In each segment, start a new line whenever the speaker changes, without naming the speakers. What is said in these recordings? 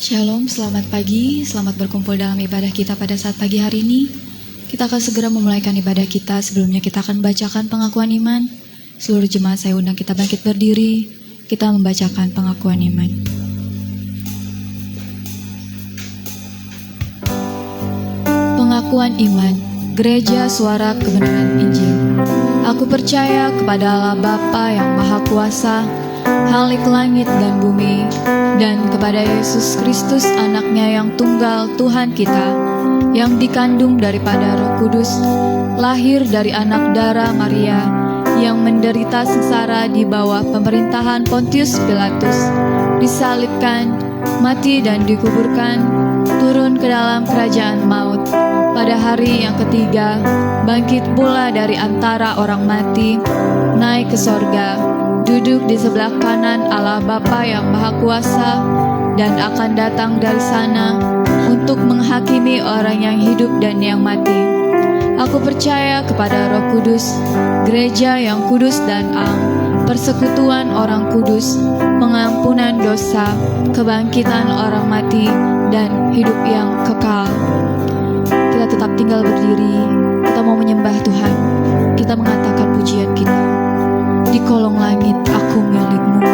Shalom, selamat pagi, selamat berkumpul dalam ibadah kita pada saat pagi hari ini. Kita akan segera memulaikan ibadah kita. Sebelumnya kita akan membacakan pengakuan iman. Seluruh jemaat saya undang kita bangkit berdiri. Kita membacakan pengakuan iman. Pengakuan iman, Gereja Suara Kebenaran Injil. Aku percaya kepada Allah Bapa yang Maha Kuasa, Khalik langit dan bumi, dan kepada Yesus Kristus anaknya yang tunggal Tuhan kita, yang dikandung daripada Roh Kudus, lahir dari anak darah Maria, yang menderita sengsara di bawah pemerintahan Pontius Pilatus, disalibkan, mati dan dikuburkan, turun ke dalam kerajaan maut, pada hari yang ketiga, bangkit pula dari antara orang mati, naik ke sorga, duduk di sebelah kanan Allah Bapa yang Maha Kuasa, dan akan datang dari sana untuk menghakimi orang yang hidup dan yang mati. Aku percaya kepada Roh Kudus, gereja yang kudus dan am, persekutuan orang kudus, pengampunan dosa, kebangkitan orang mati, dan hidup yang kekal. Kita tetap tinggal berdiri, kita mau menyembah Tuhan, kita mengatakan pujian kita. Di kolong langit aku milikmu.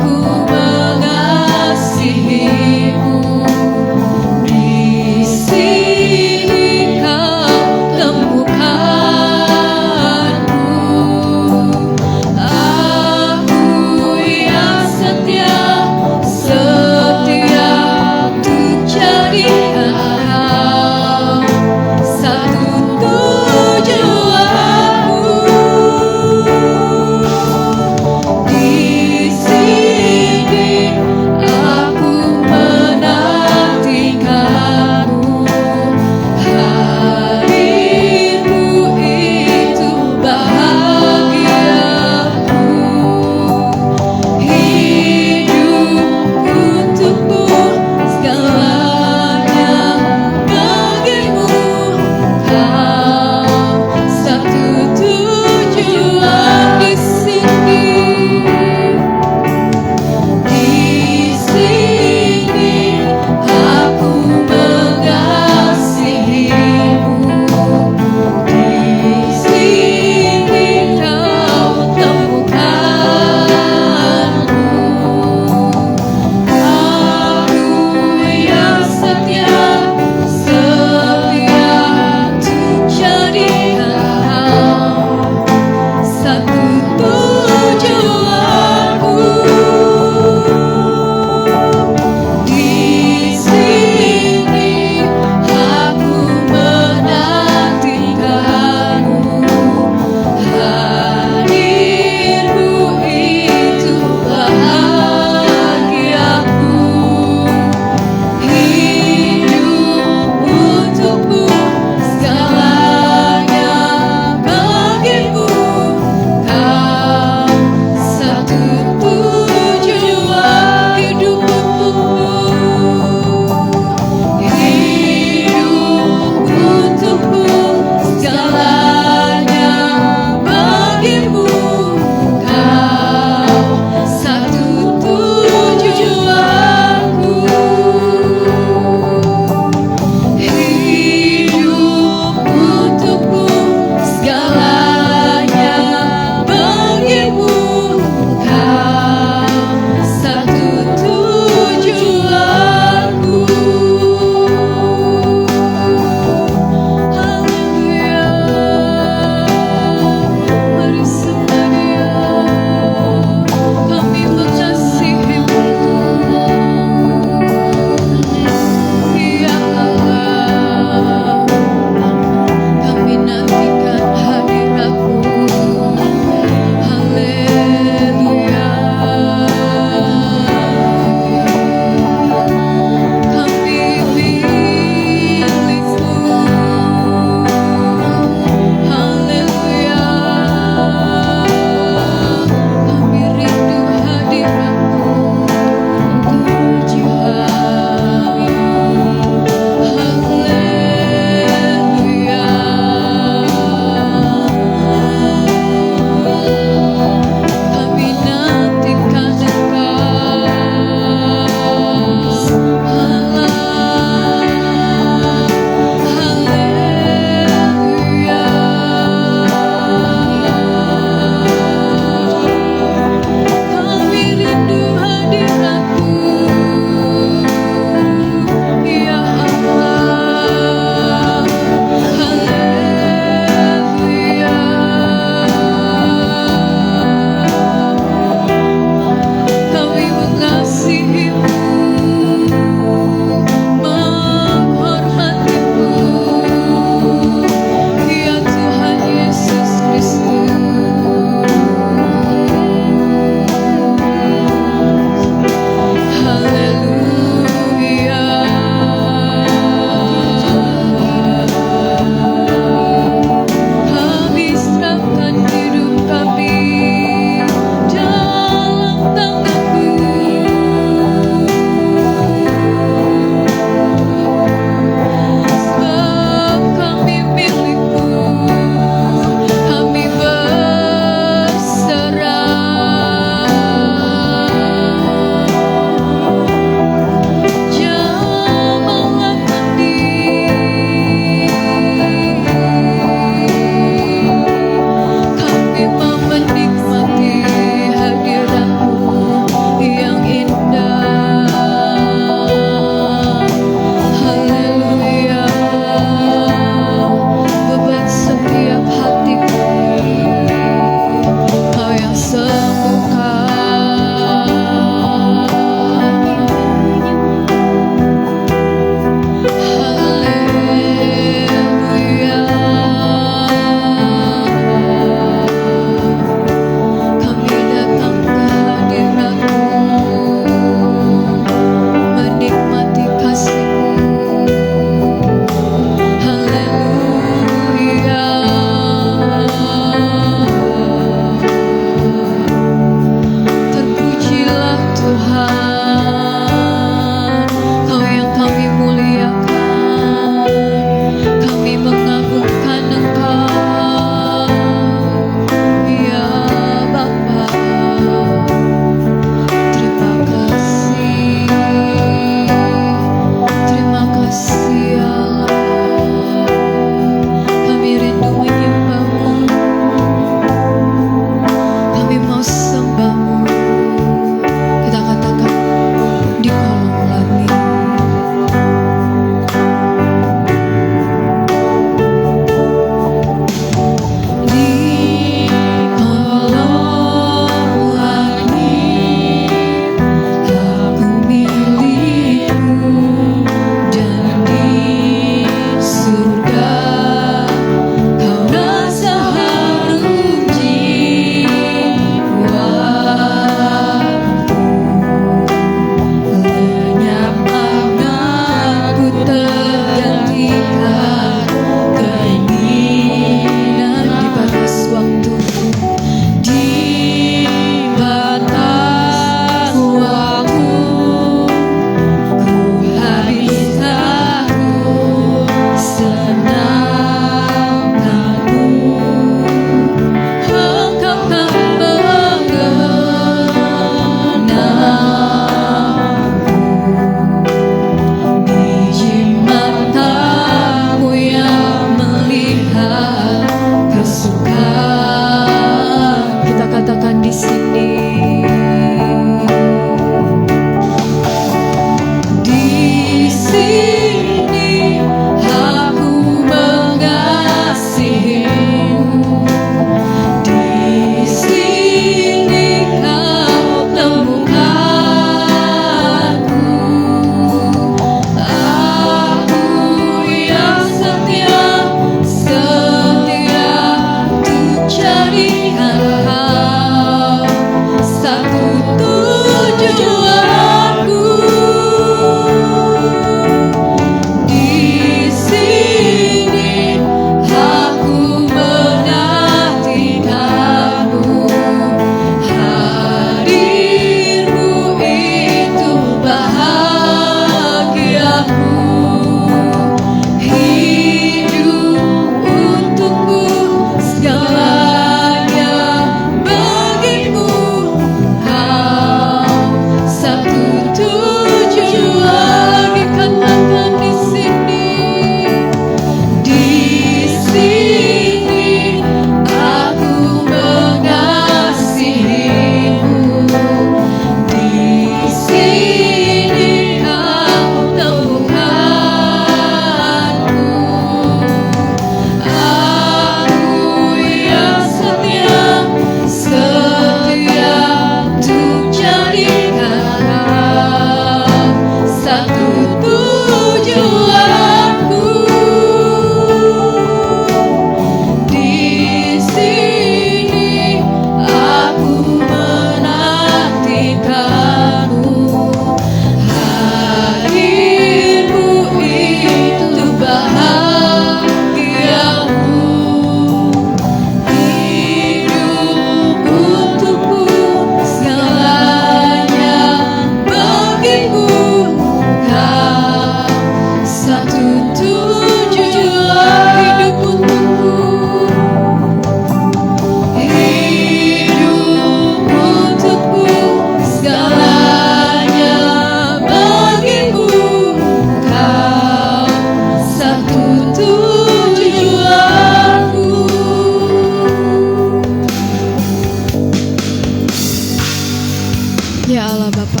Ya Allah Bapa,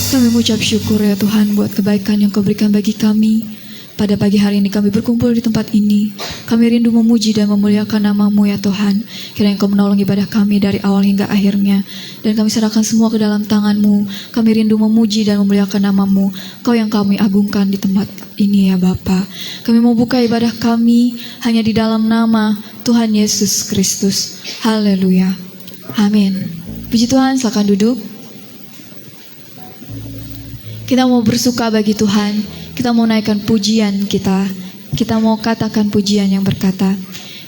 kami mengucap syukur ya Tuhan buat kebaikan yang Kau berikan bagi kami. Pada pagi hari ini kami berkumpul di tempat ini. Kami rindu memuji dan memuliakan nama-Mu ya Tuhan. Kiranya Engkau menolong ibadah kami dari awal hingga akhirnya. Dan kami serahkan semua ke dalam tangan-Mu. Kami rindu memuji dan memuliakan nama-Mu. Kau yang kami agungkan di tempat ini ya Bapa. Kami mau buka ibadah kami hanya di dalam nama Tuhan Yesus Kristus. Haleluya. Amin. Puji Tuhan, silakan duduk. Kita mau bersuka bagi Tuhan. Kita mau naikkan pujian kita. Kita mau katakan pujian yang berkata,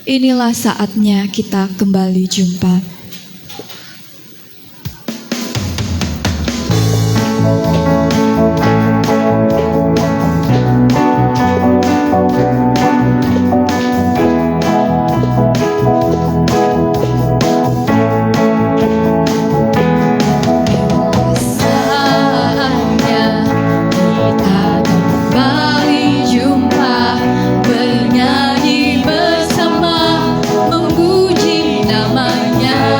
inilah saatnya kita kembali jumpa. Bernyanyi bersama, memuji namanya.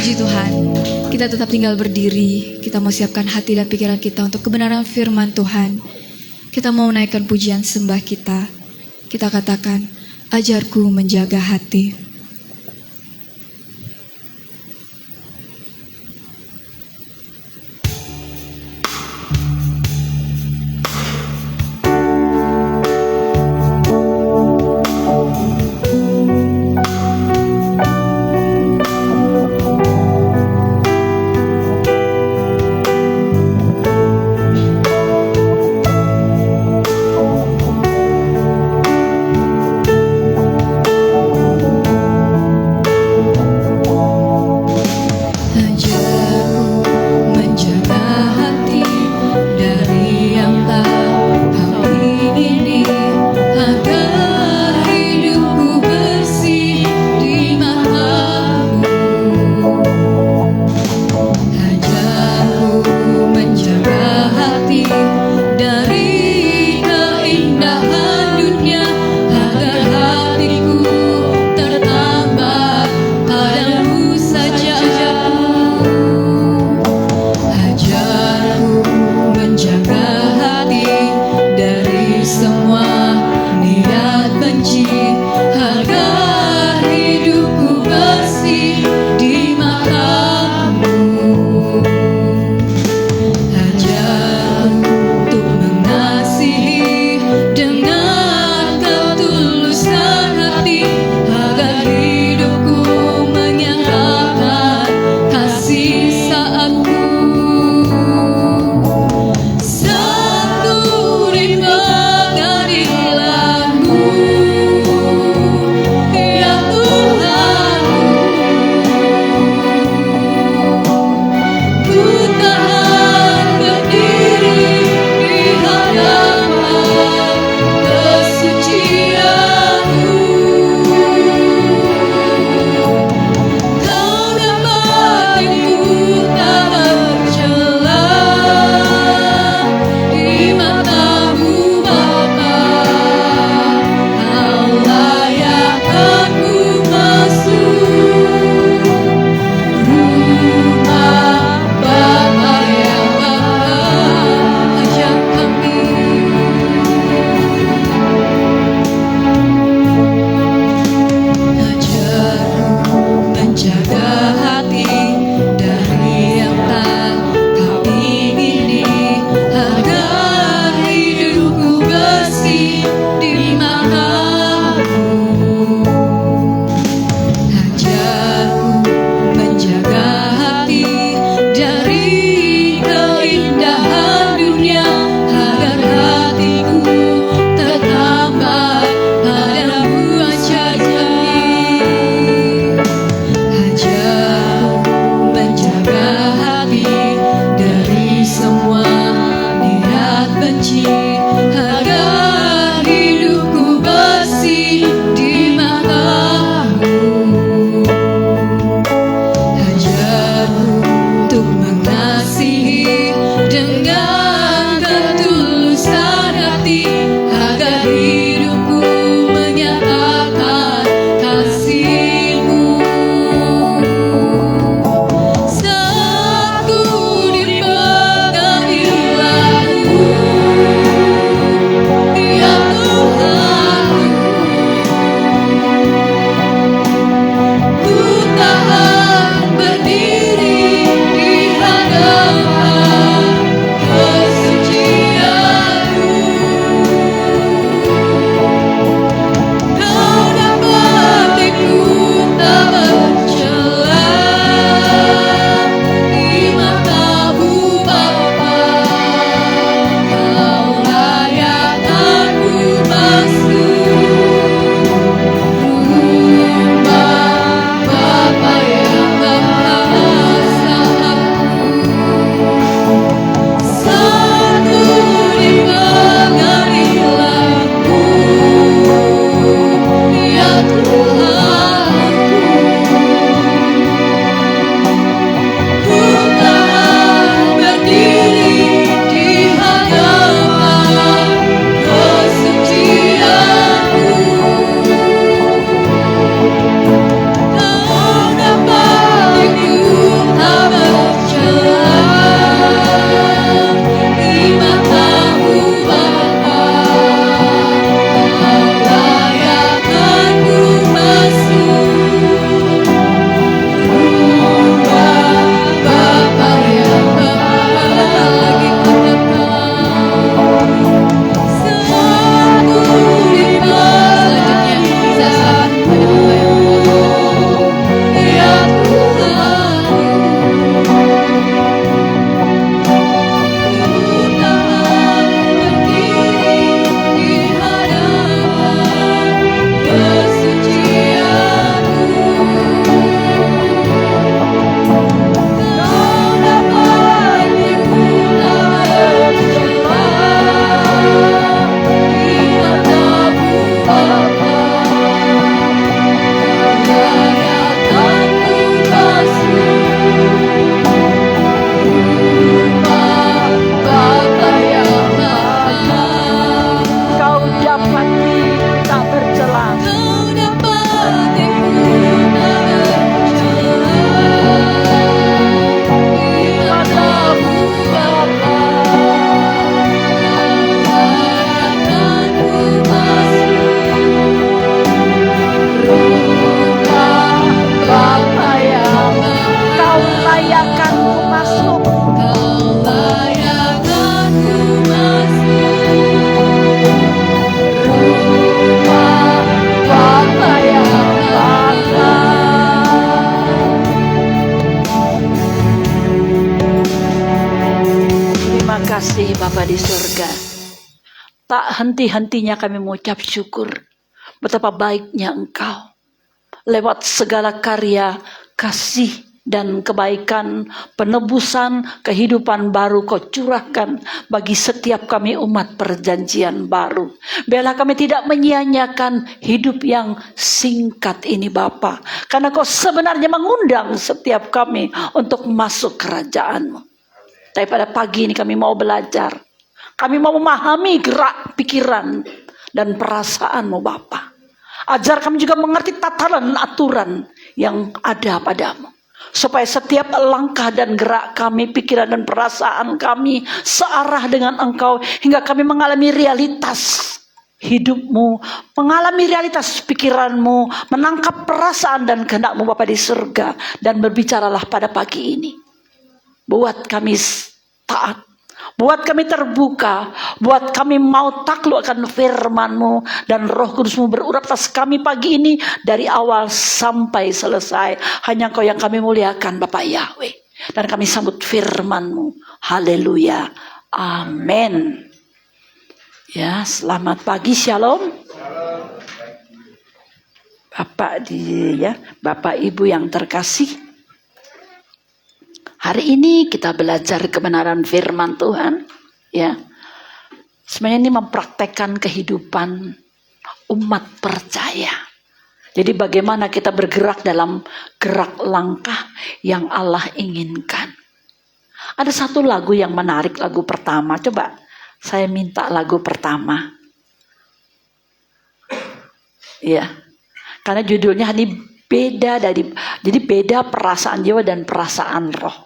Puji Tuhan, kita tetap tinggal berdiri. Kita mau siapkan hati dan pikiran kita untuk kebenaran firman Tuhan. Kita mau menaikkan pujian sembah kita. Kita katakan, ajarku menjaga hati.
kasih Bapa di surga, tak henti-hentinya kami mengucap syukur betapa baiknya Engkau. Lewat segala karya, kasih, dan kebaikan, penebusan, kehidupan baru Kau curahkan bagi setiap kami umat perjanjian baru. Biarlah kami tidak menyia-nyiakan hidup yang singkat ini Bapa, karena Kau sebenarnya mengundang setiap kami untuk masuk kerajaan-Mu. Tapi pada pagi ini kami mau belajar, kami mau memahami gerak pikiran dan perasaan-Mu Bapa. Ajar kami juga mengerti tataran aturan yang ada padamu, supaya setiap langkah dan gerak kami, pikiran dan perasaan kami searah dengan Engkau, hingga kami mengalami realitas hidup-Mu, mengalami realitas pikiran-Mu, menangkap perasaan dan kehendak-Mu Bapa di surga. Dan berbicaralah pada pagi ini, buat kami taat, buat kami terbuka, buat kami mau takluk akan firman-Mu, dan Roh Kudus-Mu berurat atas kami pagi ini dari awal sampai selesai. Hanya Engkau yang kami muliakan Bapak Yahweh, dan kami sambut firman-Mu. Haleluya, amin. Ya, selamat pagi, shalom. Bapak Ibu yang terkasih, hari ini kita belajar kebenaran firman Tuhan, ya. Sebenarnya ini mempraktekkan kehidupan umat percaya. Jadi bagaimana kita bergerak dalam gerak langkah yang Allah inginkan. Ada satu lagu yang menarik, lagu pertama. Coba saya minta lagu pertama. Ya. Karena judulnya ini jadi beda perasaan jiwa dan perasaan roh.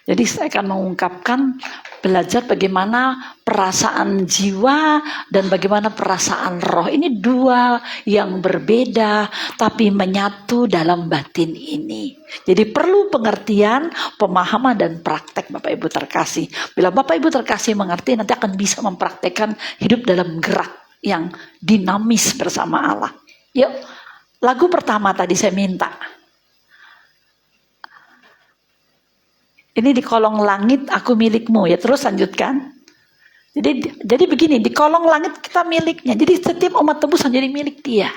Jadi saya akan mengungkapkan, belajar bagaimana perasaan jiwa dan bagaimana perasaan roh. Ini dua yang berbeda tapi menyatu dalam batin ini. Jadi perlu pengertian, pemahaman dan praktek Bapak Ibu terkasih. Bila Bapak Ibu terkasih mengerti, nanti akan bisa mempraktekkan hidup dalam gerak yang dinamis bersama Allah. Yuk, lagu pertama tadi saya minta. Ini di kolong langit aku milikmu, ya terus lanjutkan. Jadi begini, di kolong langit kita miliknya. Jadi setiap umat tebusan jadi milik Dia.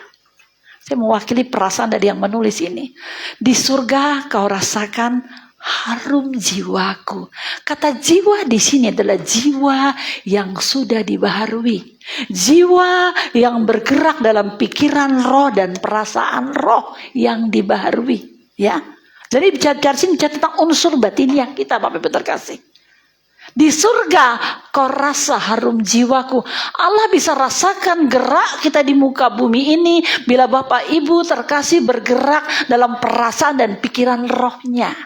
Saya mewakili perasaan dari yang menulis ini. Di surga kau rasakan harum jiwaku. Kata jiwa di sini adalah jiwa yang sudah dibaharui. Jiwa yang bergerak dalam pikiran roh dan perasaan roh yang dibaharui, ya. Jadi bicara sini bicara tentang unsur batinnya kita Bapak Ibu terkasih. Di surga kau rasa harum jiwaku. Allah bisa rasakan gerak kita di muka bumi ini bila Bapak Ibu terkasih bergerak dalam perasaan dan pikiran rohnya.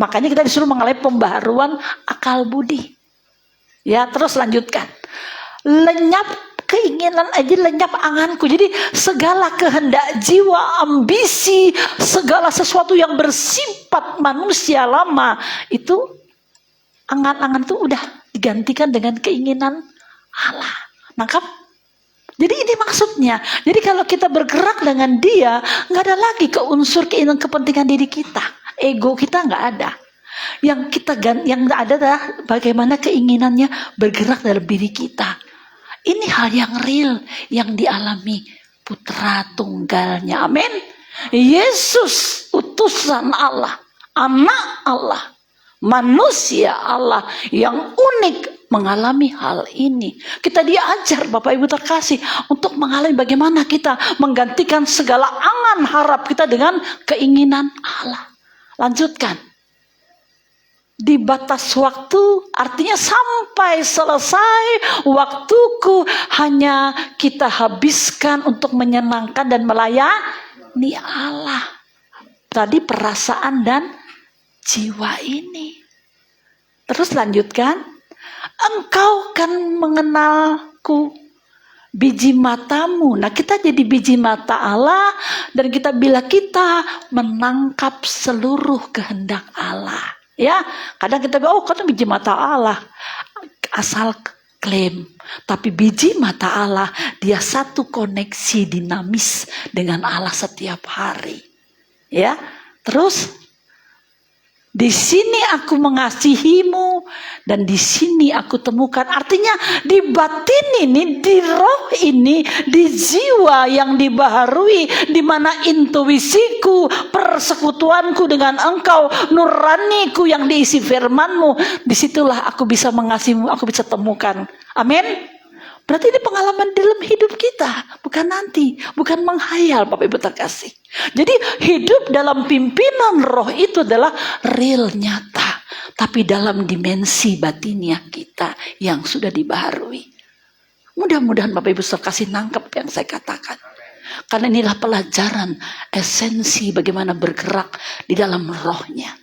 Makanya kita disuruh mengalami pembaharuan akal budi. Ya, terus lanjutkan. Lenyap keinginan aja, lenyap anganku. Jadi segala kehendak jiwa, ambisi, segala sesuatu yang bersifat manusia lama, itu angan-angan itu udah digantikan dengan keinginan Allah. Nangkap? Jadi ini maksudnya. Jadi kalau kita bergerak dengan Dia, nggak ada lagi ke unsur keinginan kepentingan diri kita. Ego kita nggak ada. Yang ada adalah bagaimana keinginannya bergerak dalam diri kita. Ini hal yang real yang dialami putra tunggalnya. Amin. Yesus utusan Allah, anak Allah, manusia Allah yang unik mengalami hal ini. Kita diajar Bapak Ibu terkasih untuk mengalami bagaimana kita menggantikan segala angan harap kita dengan keinginan Allah. Lanjutkan. Di batas waktu artinya sampai selesai waktuku hanya kita habiskan untuk menyenangkan dan melayani Allah. Tadi perasaan dan jiwa ini. Terus lanjutkan. Engkau kan mengenalku biji matamu. Nah, kita jadi biji mata Allah dan bila kita menangkap seluruh kehendak Allah. Ya, kadang kita bilang, oh kan biji mata Allah, asal klaim. Tapi biji mata Allah, dia satu koneksi dinamis dengan Allah setiap hari. Ya, terus Di sini aku mengasihimu dan di sini aku temukan. Artinya di batin ini, di roh ini, di jiwa yang dibaharui, di mana intuisiku, persekutuanku dengan engkau, nuraniku yang diisi firmanmu, disitulah aku bisa mengasihimu, aku bisa temukan. Amin. Berarti ini pengalaman dalam hidup kita, bukan nanti, bukan menghayal, Bapak Ibu terkasih. Jadi hidup dalam pimpinan roh itu adalah real, nyata, tapi dalam dimensi batinia kita yang sudah dibaharui. Mudah-mudahan Bapak Ibu terkasih nangkep yang saya katakan. Karena inilah pelajaran esensi bagaimana bergerak di dalam rohnya.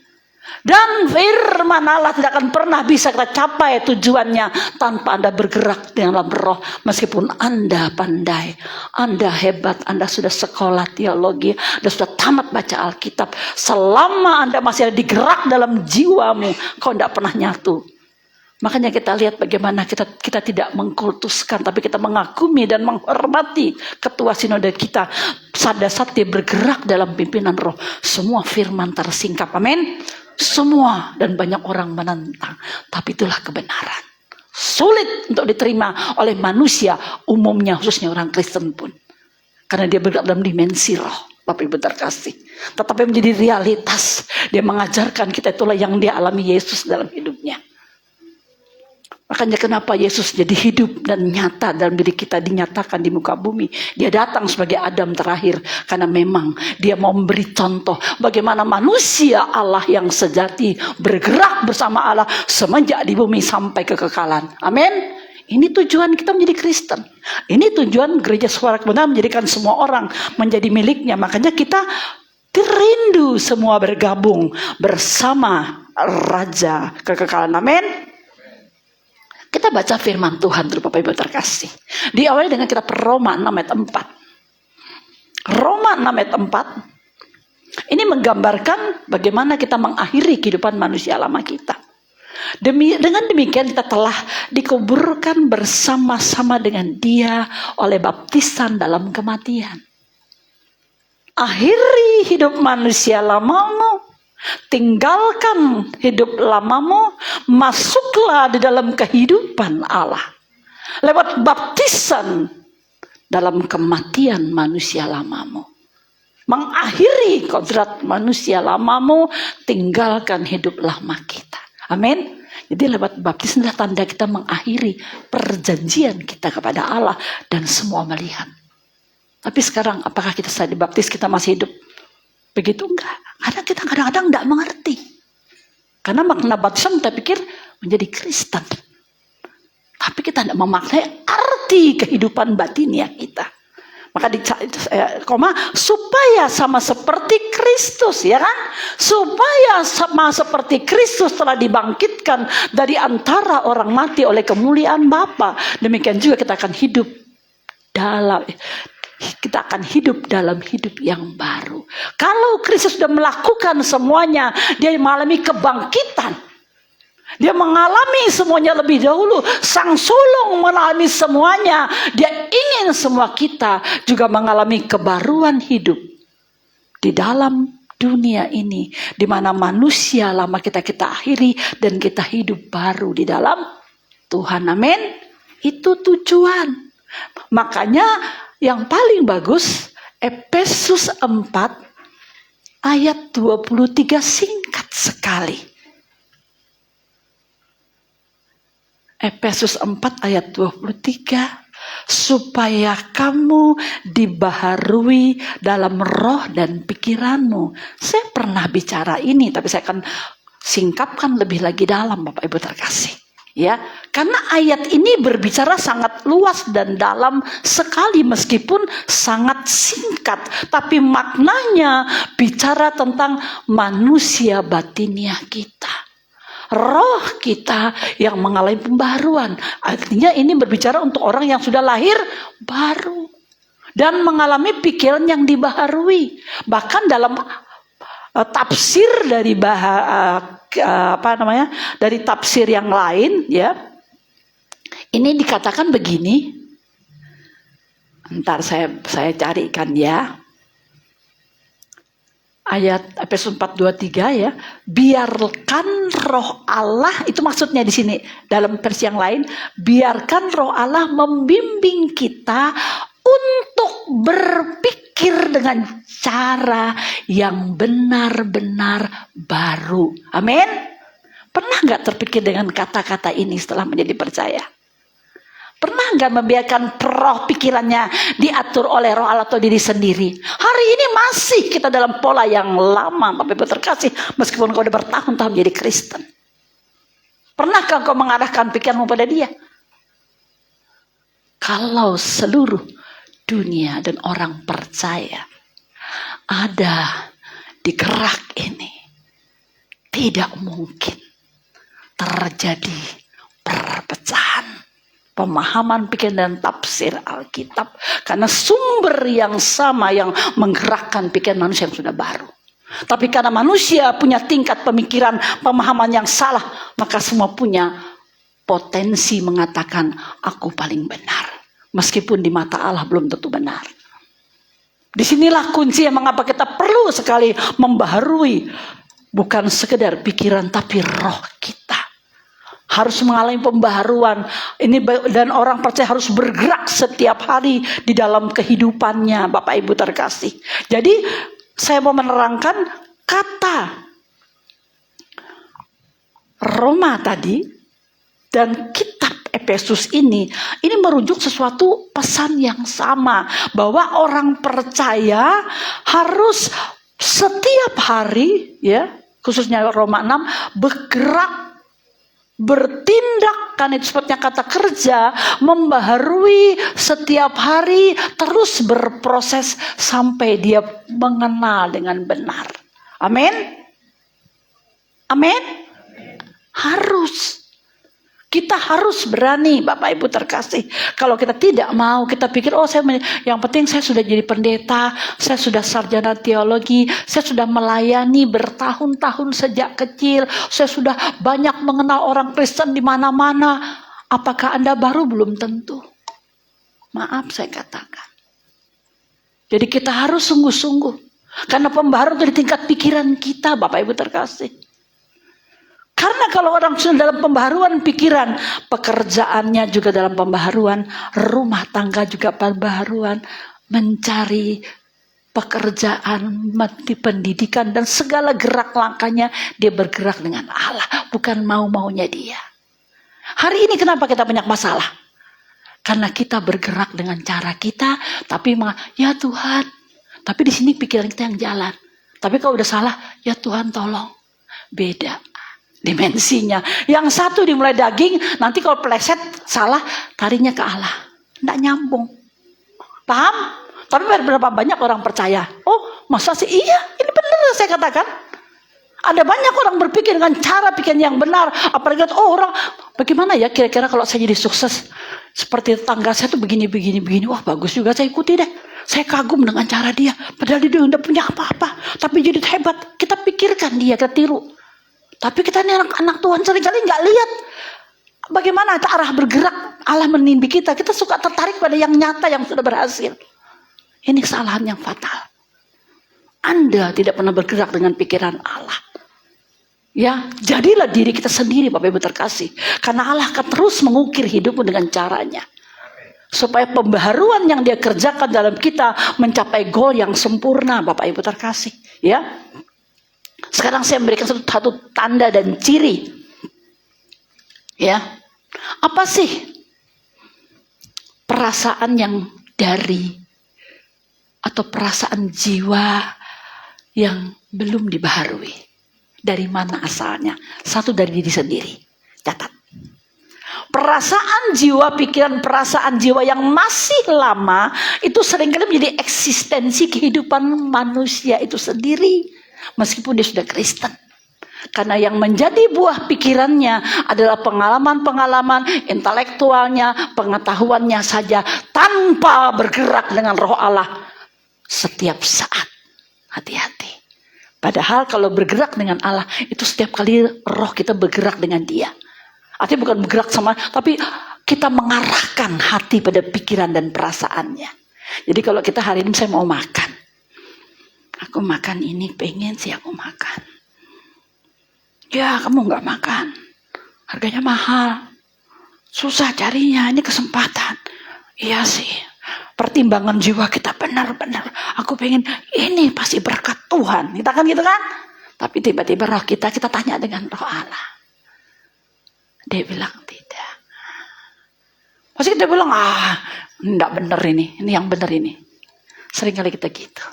Dan firman Allah tidak akan pernah bisa kita capai tujuannya tanpa Anda bergerak dalam roh. Meskipun Anda pandai, Anda hebat, Anda sudah sekolah teologi, Anda sudah tamat baca Alkitab, selama Anda masih ada digerak dalam jiwamu, kau tidak pernah nyatu. Makanya kita lihat bagaimana kita tidak mengkultuskan, tapi kita mengagumi dan menghormati ketua sinode kita. Pada saat dia bergerak dalam pimpinan roh, semua firman tersingkap. Amin. Semua, dan banyak orang menentang, tapi itulah kebenaran. Sulit untuk diterima oleh manusia umumnya, khususnya orang Kristen pun, karena dia bergerak dalam dimensi roh, Bapak Ibu terkasih. Tetapi menjadi realitas, dia mengajarkan kita, itulah yang dia alami Yesus dalam hidupnya. Makanya kenapa Yesus jadi hidup dan nyata dalam diri kita, dinyatakan di muka bumi. Dia datang sebagai Adam terakhir. Karena memang dia mau memberi contoh bagaimana manusia Allah yang sejati bergerak bersama Allah semenjak di bumi sampai kekekalan. Amin. Ini tujuan kita menjadi Kristen. Ini tujuan gereja Suara Kebenaran, menjadikan semua orang menjadi miliknya. Makanya kita rindu semua bergabung bersama Raja kekekalan. Amin. Kita baca firman Tuhan dulu Bapak Ibu terkasih. Diawali dengan kita Roma 6 ayat 4. Roma 6 ayat 4. Ini menggambarkan bagaimana kita mengakhiri kehidupan manusia lama kita. Dengan demikian kita telah dikuburkan bersama-sama dengan Dia oleh baptisan dalam kematian. Akhiri hidup manusia lamamu. Tinggalkan hidup lamamu, masuklah di dalam kehidupan Allah lewat baptisan dalam kematian manusia lamamu. Mengakhiri kodrat manusia lamamu, tinggalkan hidup lama kita. Amin. Jadi lewat baptisan adalah tanda kita mengakhiri perjanjian kita kepada Allah dan semua melihat. Tapi sekarang apakah kita saat dibaptis kita masih hidup begitu? Enggak. Karena kita kadang-kadang tidak mengerti. Karena makna baptisan kita pikir menjadi Kristen. Tapi kita tidak memaknai arti kehidupan batinnya kita. Maka supaya sama seperti Kristus, ya kan? Supaya sama seperti Kristus telah dibangkitkan dari antara orang mati oleh kemuliaan Bapa. Demikian juga kita akan hidup dalam hidup yang baru. Kalau Kristus sudah melakukan semuanya, dia mengalami kebangkitan. Dia mengalami semuanya lebih dahulu. Sang sulung mengalami semuanya. Dia ingin semua kita juga mengalami kebaruan hidup di dalam dunia ini, di mana manusia lama kita akhiri dan kita hidup baru di dalam Tuhan. Amin. Itu tujuan. Makanya yang paling bagus Efesus 4 ayat 23, singkat sekali. Efesus 4 ayat 23, supaya kamu dibaharui dalam roh dan pikiranmu. Saya pernah bicara ini, tapi saya akan singkapkan lebih lagi dalam, Bapak Ibu terkasih. Ya, karena ayat ini berbicara sangat luas dan dalam sekali meskipun sangat singkat, tapi maknanya bicara tentang manusia batinia kita, roh kita yang mengalami pembaruan. Artinya ini berbicara untuk orang yang sudah lahir baru dan mengalami pikiran yang dibaharui. Bahkan dalam tafsir dari dari tafsir yang lain, ya, ini dikatakan begini. Ntar saya carikan ya. ayat Efesus 4:23 ya, biarkan roh Allah, itu maksudnya di sini dalam versi yang lain, biarkan roh Allah membimbing kita untuk berpikir dengan cara yang benar-benar baru. Amin. Pernah nggak terpikir dengan kata-kata ini setelah menjadi percaya? Pernah nggak membiarkan roh pikirannya diatur oleh roh Allah atau diri sendiri? Hari ini masih kita dalam pola yang lama, Bapak Ibu terkasih, meskipun kau udah bertahun-tahun jadi Kristen. Pernahkah kau mengarahkan pikiranmu pada dia? Kalau seluruh dunia dan orang percaya ada di gerak ini, tidak mungkin terjadi perpecahan pemahaman pikiran dan tafsir Alkitab, karena sumber yang sama yang menggerakkan pikiran manusia yang sudah baru. Tapi karena manusia punya tingkat pemikiran pemahaman yang salah, maka semua punya potensi mengatakan aku paling benar, meskipun di mata Allah belum tentu benar. Disinilah kunci yang mengapa kita perlu sekali membaharui bukan sekedar pikiran tapi roh kita. Harus mengalami pembaharuan ini, dan orang percaya harus bergerak setiap hari di dalam kehidupannya, Bapak Ibu terkasih. Jadi saya mau menerangkan kata Roma tadi dan kitab Efesus ini merujuk sesuatu pesan yang sama, bahwa orang percaya harus setiap hari ya, khususnya Roma 6, bergerak, bertindak, kan itu sebetulnya kata kerja, membaharui setiap hari, terus berproses sampai dia mengenal dengan benar. Amin. Amin. Kita harus berani, Bapak Ibu terkasih. Kalau kita tidak mau, kita pikir yang penting saya sudah jadi pendeta, saya sudah sarjana teologi, saya sudah melayani bertahun-tahun sejak kecil, saya sudah banyak mengenal orang Kristen di mana-mana. Apakah Anda baru? Belum tentu. Maaf saya katakan. Jadi kita harus sungguh-sungguh, karena pembaharuan itu di tingkat pikiran kita, Bapak Ibu terkasih. Karena kalau orang sudah dalam pembaharuan pikiran, pekerjaannya juga dalam pembaharuan, rumah tangga juga pembaharuan, mencari pekerjaan, pendidikan, dan segala gerak langkahnya dia bergerak dengan Allah, bukan mau-maunya dia. Hari ini kenapa kita banyak masalah? Karena kita bergerak dengan cara kita, tapi ya Tuhan, tapi di sini pikiran kita yang jalan. Tapi kalau udah salah, ya Tuhan tolong. Beda dimensinya. Yang satu dimulai daging, nanti kalau pleset salah, tarinya ke Allah. Nggak nyambung. Paham? Tapi berapa banyak orang percaya? Oh, masa sih? Iya, ini benar saya katakan. Ada banyak orang berpikir dengan cara pikir yang benar. Apalagi orang, bagaimana ya kira-kira kalau saya jadi sukses seperti tetangga saya tuh begini. Wah, bagus juga, saya ikuti deh. Saya kagum dengan cara dia. Padahal dia udah punya apa-apa, tapi jadi hebat. Kita pikirkan dia, kita tiru. Tapi kita ini anak Tuhan seringkali nggak lihat bagaimana arah bergerak Allah menimbi kita. Kita suka tertarik pada yang nyata, yang sudah berhasil. Ini kesalahan yang fatal. Anda tidak pernah bergerak dengan pikiran Allah. Ya, jadilah diri kita sendiri, Bapak Ibu terkasih. Karena Allah akan terus mengukir hidupmu dengan caranya. Supaya pembaharuan yang dia kerjakan dalam kita mencapai goal yang sempurna, Bapak Ibu terkasih. Ya. Sekarang saya memberikan satu tanda dan ciri. Ya. Apa sih perasaan yang atau perasaan jiwa yang belum dibaharui? Dari mana asalnya? Satu, dari diri sendiri. Catat. Perasaan jiwa, pikiran perasaan jiwa yang masih lama itu seringkali menjadi eksistensi kehidupan manusia itu sendiri. Meskipun dia sudah Kristen. Karena yang menjadi buah pikirannya adalah pengalaman-pengalaman intelektualnya, pengetahuannya saja, tanpa bergerak dengan roh Allah setiap saat. Hati-hati. Padahal kalau bergerak dengan Allah, itu setiap kali roh kita bergerak dengan dia. Artinya bukan bergerak sama, tapi kita mengarahkan hati pada pikiran dan perasaannya. Jadi kalau kita hari ini saya mau makan. Aku makan ini, pengen sih aku makan. Ya, kamu nggak makan. Harganya mahal. Susah carinya, ini kesempatan. Iya sih. Pertimbangan jiwa kita benar-benar. Aku pengen, ini pasti berkat Tuhan. Kita kan gitu kan? Tapi tiba-tiba roh kita tanya dengan roh Allah. Dia bilang tidak. Pasti kita bilang, enggak benar ini yang benar ini. Seringkali kita gitu.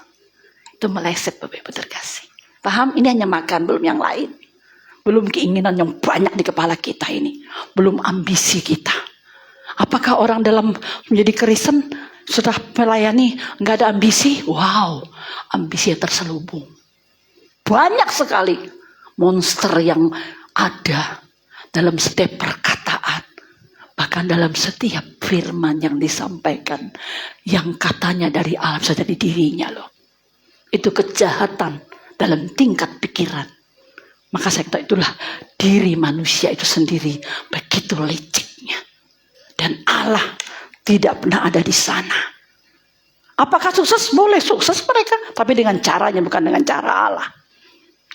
Itu meleset Bapak Ibu terkasih. Paham? Ini hanya makan, belum yang lain. Belum keinginan yang banyak di kepala kita ini. Belum ambisi kita. Apakah orang dalam menjadi Kristen sudah melayani nggak ada ambisi? Wow, ambisi yang terselubung. Banyak sekali monster yang ada dalam setiap perkataan. Bahkan dalam setiap firman yang disampaikan. Yang katanya dari alam saja di dirinya loh. Itu kejahatan dalam tingkat pikiran. Maka saya kata itulah diri manusia itu sendiri begitu liciknya. Dan Allah tidak pernah ada di sana. Apakah sukses? Boleh sukses mereka. Tapi dengan caranya bukan dengan cara Allah.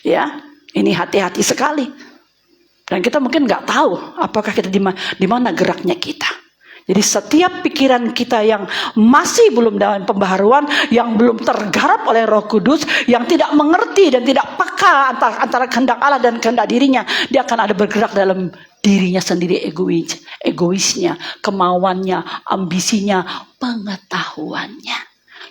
Ya, ini hati-hati sekali. Dan kita mungkin nggak tahu apakah kita di mana geraknya kita. Jadi setiap pikiran kita yang masih belum dalam pembaharuan, yang belum tergarap oleh Roh Kudus, yang tidak mengerti dan tidak peka antara kehendak Allah dan kehendak dirinya, dia akan ada bergerak dalam dirinya sendiri, egoisnya, kemauannya, ambisinya, pengetahuannya.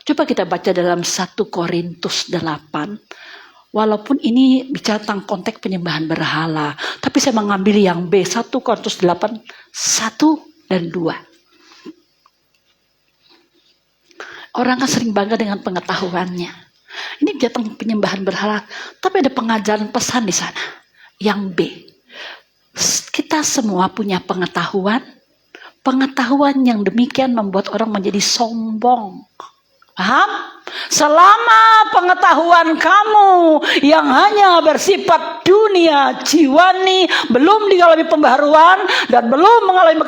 Coba kita baca dalam 1 Korintus 8. Walaupun ini bicara tentang konteks penyembahan berhala, tapi saya mengambil yang B, 1 Korintus 8, 1 dan 2. Orang kan sering bangga dengan pengetahuannya. Ini bicara tentang penyembahan berhala, tapi ada pengajaran pesan di sana. Yang B, kita semua punya pengetahuan. Pengetahuan yang demikian membuat orang menjadi sombong. Paham? Selama pengetahuan kamu yang hanya bersifat dunia jiwani, belum dialami pembaharuan dan belum mengalami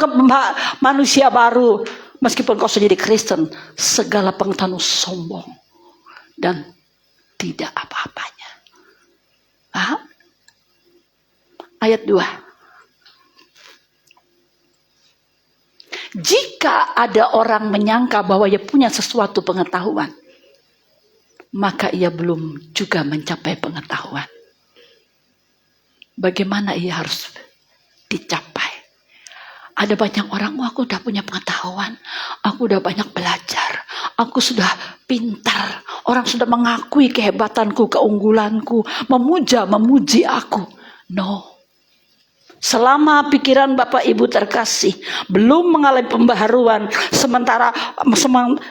manusia baru, meskipun kau sudah jadi Kristen, segala pengetahuan sombong dan tidak apa-apanya. Paham? Ayat 2. Jika ada orang menyangka bahwa ia punya sesuatu pengetahuan, maka ia belum juga mencapai pengetahuan. Bagaimana ia harus dicapai? Ada banyak orang, aku udah punya pengetahuan, aku udah banyak belajar, aku sudah pintar, orang sudah mengakui kehebatanku, keunggulanku, memuji aku. No. Selama pikiran Bapak Ibu terkasih belum mengalami pembaharuan, sementara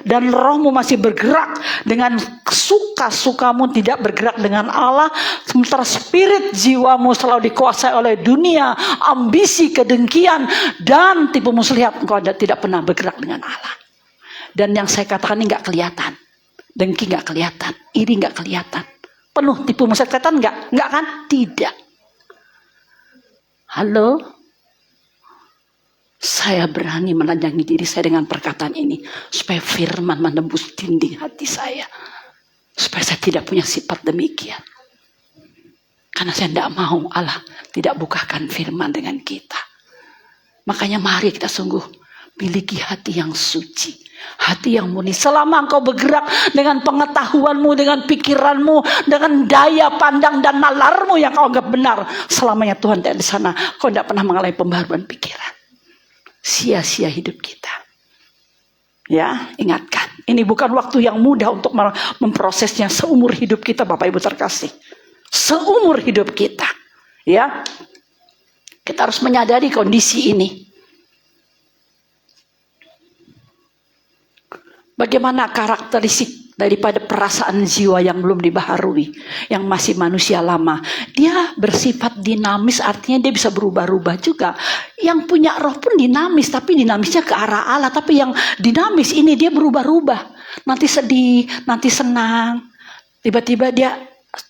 dan rohmu masih bergerak dengan suka-sukamu, tidak bergerak dengan Allah, sementara spirit jiwamu selalu dikuasai oleh dunia, ambisi, kedengkian, dan tipu muslihat, engkau tidak pernah bergerak dengan Allah. Dan yang saya katakan ini nggak kelihatan, dengki nggak kelihatan, iri nggak kelihatan, penuh tipu muslihat kelihatan nggak kan? Tidak. Halo, saya berani menelanjangi diri saya dengan perkataan ini supaya firman menembus dinding hati saya, supaya saya tidak punya sifat demikian. Karena saya tidak mau Allah tidak bukakan firman dengan kita. Makanya mari kita sungguh miliki hati yang suci, hati yang murni. Selama engkau bergerak dengan pengetahuanmu, dengan pikiranmu, dengan daya pandang dan nalarmu yang kau anggap benar, selamanya Tuhan tidak di sana. Kau tidak pernah mengalami pembaharuan pikiran. Sia-sia hidup kita. Ya, ingatkan. Ini bukan waktu yang mudah untuk memprosesnya seumur hidup kita, Bapak Ibu terkasih. Seumur hidup kita. Ya, kita harus menyadari kondisi ini. Bagaimana karakteristik daripada perasaan jiwa yang belum dibaharui, yang masih manusia lama? Dia bersifat dinamis, artinya dia bisa berubah-ubah juga. Yang punya roh pun dinamis, tapi dinamisnya ke arah Allah. Tapi yang dinamis ini dia berubah-ubah. Nanti sedih, nanti senang. Tiba-tiba dia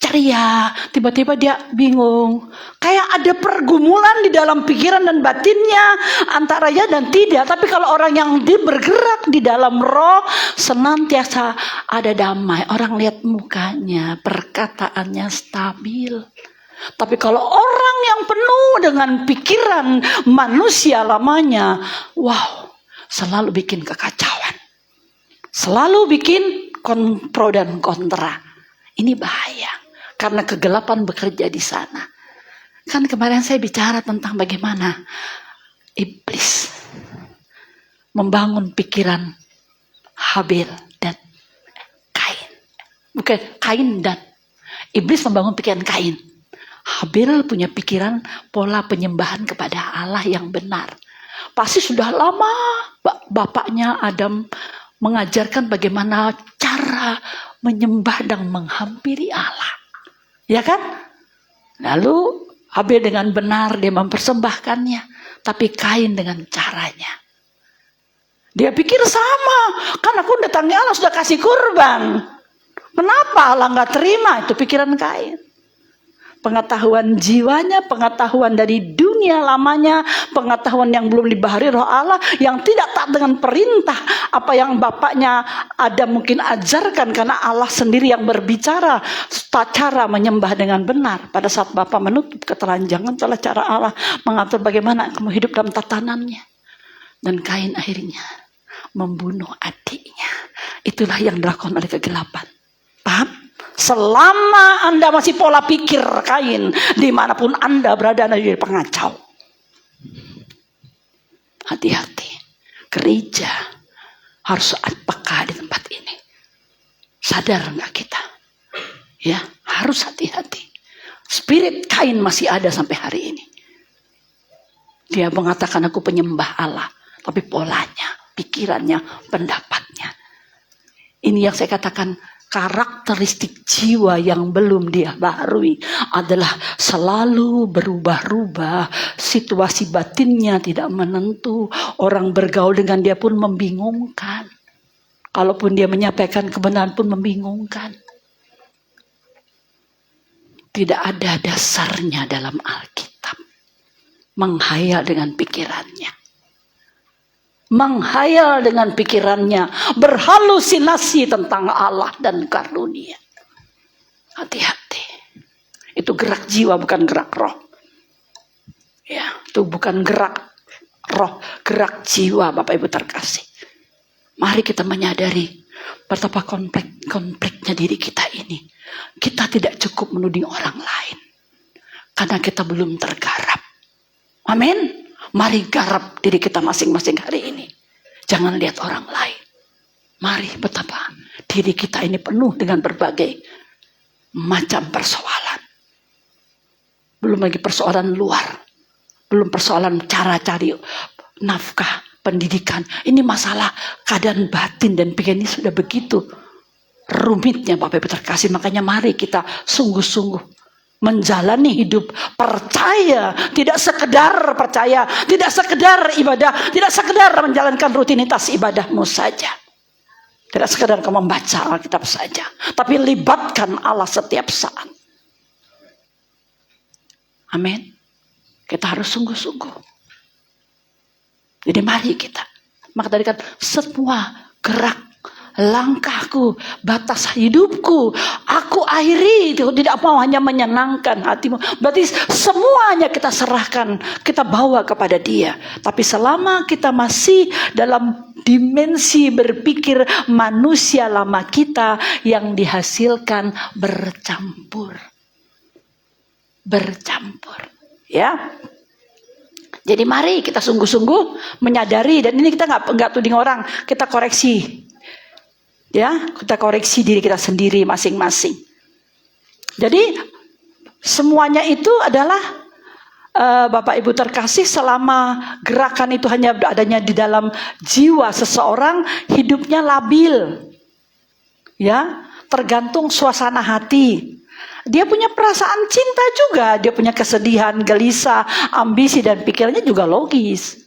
ceria, tiba-tiba dia bingung. Kayak ada pergumulan di dalam pikiran dan batinnya antara ya dan tidak. Tapi kalau orang yang bergerak di dalam roh, senantiasa ada damai. Orang lihat mukanya, perkataannya stabil. Tapi kalau orang yang penuh dengan pikiran manusia lamanya, wow, selalu bikin kekacauan. Selalu bikin pro dan kontra. Ini bahaya, karena kegelapan bekerja di sana. Kan kemarin saya bicara tentang bagaimana iblis membangun pikiran Habil dan Kain. Bukan, Kain dan iblis membangun pikiran Kain. Habil punya pikiran pola penyembahan kepada Allah yang benar. Pasti sudah lama bapaknya Adam mengajarkan bagaimana cara menyembah dan menghampiri Allah. Ya kan? Lalu Habil dengan benar dia mempersembahkannya. Tapi Kain dengan caranya. Dia pikir sama. Kan aku datangi Allah sudah kasih kurban. Kenapa Allah gak terima? Itu pikiran Kain. Pengetahuan jiwanya, pengetahuan dari dunia lamanya, pengetahuan yang belum dibahari roh Allah, yang tidak taat dengan perintah apa yang bapaknya Adam mungkin ajarkan, karena Allah sendiri yang berbicara cara menyembah dengan benar. Pada saat bapak menutup ketelanjangan, salah cara Allah mengatur bagaimana kamu hidup dalam tatanannya. Dan Kain akhirnya membunuh adiknya. Itulah yang dilakukan oleh kegelapan. Paham? Selama Anda masih pola pikir Kain, dimanapun Anda berada, Anda jadi pengacau. Hati-hati. Gereja harus peka di tempat ini. Sadar nggak kita? Ya, harus hati-hati. Spirit Kain masih ada sampai hari ini. Dia mengatakan aku penyembah Allah, tapi polanya, pikirannya, pendapatnya. Ini yang saya katakan, karakteristik jiwa yang belum dia baharui adalah selalu berubah-ubah. Situasi batinnya tidak menentu. Orang bergaul dengan dia pun membingungkan. Kalaupun dia menyampaikan kebenaran pun membingungkan. Tidak ada dasarnya dalam Alkitab. Menghayal dengan pikirannya. Menghayal dengan pikirannya, berhalusinasi tentang Allah dan karunia. Hati-hati. Itu gerak jiwa, bukan gerak roh. Ya, itu bukan gerak roh, gerak jiwa, Bapak Ibu terkasih. Mari kita menyadari betapa konfliknya diri kita ini. Kita tidak cukup menuding orang lain, karena kita belum tergarap. Amin. Mari garap diri kita masing-masing hari ini. Jangan lihat orang lain. Mari betapa diri kita ini penuh dengan berbagai macam persoalan. Belum lagi persoalan luar. Belum persoalan cara cari nafkah, pendidikan. Ini masalah keadaan batin dan pikiran ini sudah begitu rumitnya Bapak Ibu terkasih. Makanya mari kita sungguh-sungguh menjalani hidup percaya, tidak sekedar percaya, tidak sekedar ibadah, tidak sekedar menjalankan rutinitas ibadahmu saja, tidak sekedar kamu membaca Alkitab saja, tapi libatkan Allah setiap saat. Amin. Kita harus sungguh-sungguh. Jadi mari kita, maka tadi kan semua gerak langkahku, batas hidupku, aku akhiri, tidak mau hanya menyenangkan hatimu. Berarti semuanya kita serahkan, kita bawa kepada Dia. Tapi selama kita masih dalam dimensi berpikir manusia lama kita, yang dihasilkan bercampur, ya. Jadi mari kita sungguh-sungguh menyadari, dan ini kita nggak tuding orang, kita koreksi. Ya, kita koreksi diri kita sendiri masing-masing. Jadi semuanya itu adalah Bapak Ibu terkasih, selama gerakan itu hanya adanya di dalam jiwa seseorang, hidupnya labil. Ya, tergantung suasana hati. Dia punya perasaan cinta juga, dia punya kesedihan, gelisah, ambisi dan pikirannya juga logis.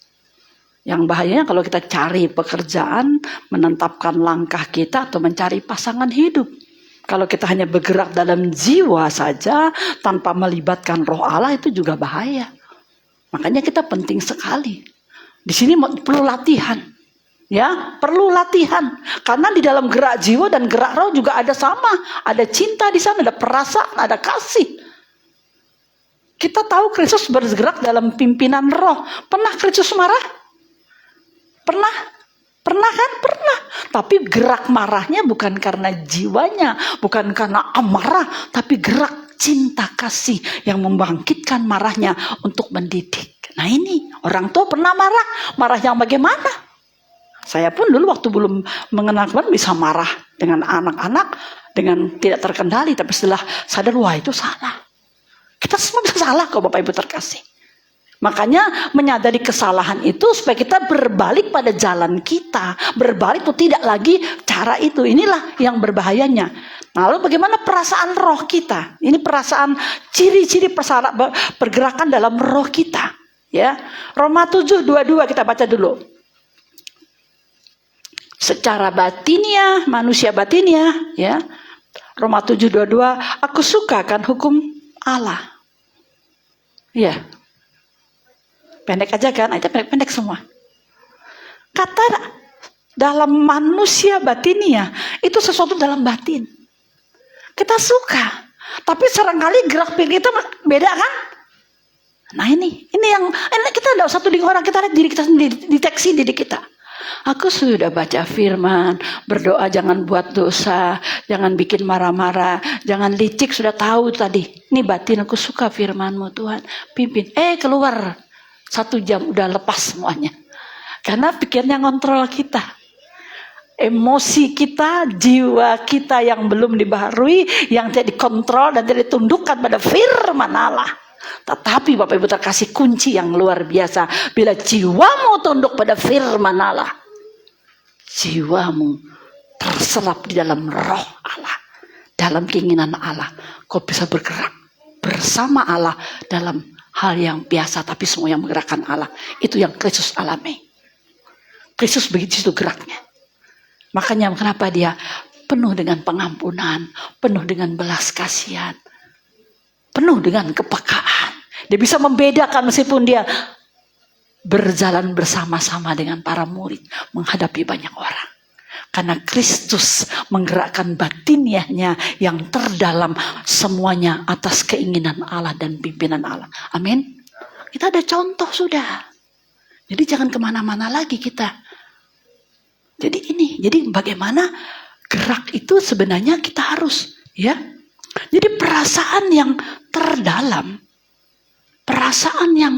Yang bahayanya kalau kita cari pekerjaan, menetapkan langkah kita, atau mencari pasangan hidup. Kalau kita hanya bergerak dalam jiwa saja tanpa melibatkan roh Allah itu juga bahaya. Makanya kita penting sekali. Di sini perlu latihan. Ya, perlu latihan. Karena di dalam gerak jiwa dan gerak roh juga ada sama. Ada cinta di sana, ada perasaan, ada kasih. Kita tahu Kristus bergerak dalam pimpinan roh. Pernah Kristus marah? Pernah? Pernah kan? Pernah. Tapi gerak marahnya bukan karena jiwanya, bukan karena amarah, tapi gerak cinta kasih yang membangkitkan marahnya untuk mendidik. Nah ini, orang tua pernah marah. Marah yang bagaimana? Saya pun dulu waktu belum mengenal Tuhan bisa marah dengan anak-anak dengan tidak terkendali. Tapi setelah sadar, wah itu salah. Kita semua bisa salah kok Bapak Ibu terkasih. Makanya menyadari kesalahan itu supaya kita berbalik pada jalan kita. Berbalik itu tidak lagi cara itu. Inilah yang berbahayanya. Lalu bagaimana perasaan roh kita? Ini perasaan ciri-ciri pergerakan dalam roh kita. Ya, Roma 7:22 kita baca dulu. Secara batinnya, manusia batinnya, ya. Roma 7:22, aku suka kan hukum Allah. Ya. Pendek aja kan, itu pendek semua. Kata dalam manusia batinnya, itu sesuatu dalam batin. Kita suka, tapi seringkali gerak pikir kita beda kan? Nah ini kita tidak usah tuding orang, kita lihat diri kita sendiri, deteksi diri kita. Aku sudah baca firman, berdoa jangan buat dosa, jangan bikin marah-marah, jangan licik, sudah tahu tadi. Ini batin, aku suka firman-Mu Tuhan, pimpin. Keluar 1 jam udah lepas semuanya. Karena pikirnya ngontrol kita. Emosi kita, jiwa kita yang belum dibaharui, yang tidak dikontrol dan tidak ditundukkan pada firman Allah. Tetapi Bapak Ibu terkasih, kunci yang luar biasa. Bila jiwamu tunduk pada firman Allah, jiwamu terserap di dalam roh Allah, dalam keinginan Allah. Kau bisa bergerak bersama Allah dalam hal yang biasa, tapi semua yang menggerakkan Allah. Itu yang Kristus alami. Kristus begitu geraknya. Makanya kenapa dia penuh dengan pengampunan, penuh dengan belas kasihan, penuh dengan kepekaan. Dia bisa membedakan meskipun dia berjalan bersama-sama dengan para murid, menghadapi banyak orang. Karena Kristus menggerakkan batinnya yang terdalam semuanya atas keinginan Allah dan pimpinan Allah. Amin. Kita ada contoh sudah. Jadi jangan kemana-mana lagi kita. Jadi bagaimana gerak itu sebenarnya kita harus, ya. Jadi perasaan yang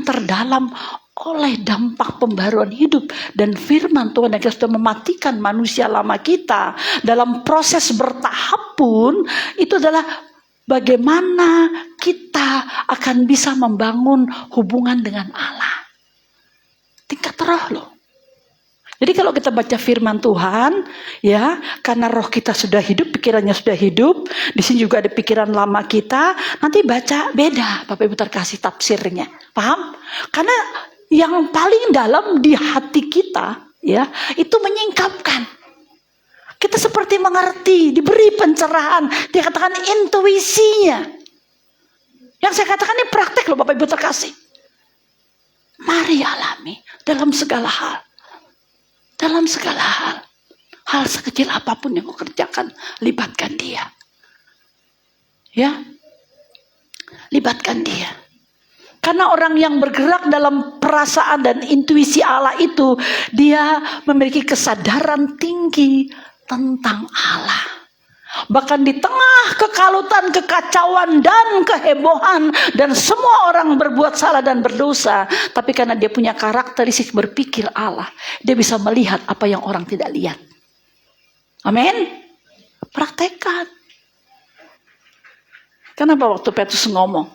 terdalam oleh dampak pembaruan hidup dan firman Tuhan yang sudah mematikan manusia lama kita dalam proses bertahap pun itu adalah bagaimana kita akan bisa membangun hubungan dengan Allah. Tingkat roh loh. Jadi kalau kita baca firman Tuhan, ya, karena roh kita sudah hidup, pikirannya sudah hidup, di sini juga ada pikiran lama kita, nanti baca beda, Bapak Ibu terkasih tafsirnya. Paham? Karena yang paling dalam di hati kita, ya, itu menyingkapkan. Kita seperti mengerti, diberi pencerahan, dikatakan intuisinya. Yang saya katakan ini praktek loh Bapak Ibu terkasih. Mari alami dalam segala hal. Dalam segala hal. Hal sekecil apapun yang kau kerjakan, libatkan dia. Ya. Libatkan dia. Karena orang yang bergerak dalam perasaan dan intuisi Allah itu, dia memiliki kesadaran tinggi tentang Allah. Bahkan di tengah kekalutan, kekacauan, dan kehebohan, dan semua orang berbuat salah dan berdosa, tapi karena dia punya karakteristik berpikir Allah, dia bisa melihat apa yang orang tidak lihat. Amin. Praktekkan. Kenapa waktu Petrus ngomong,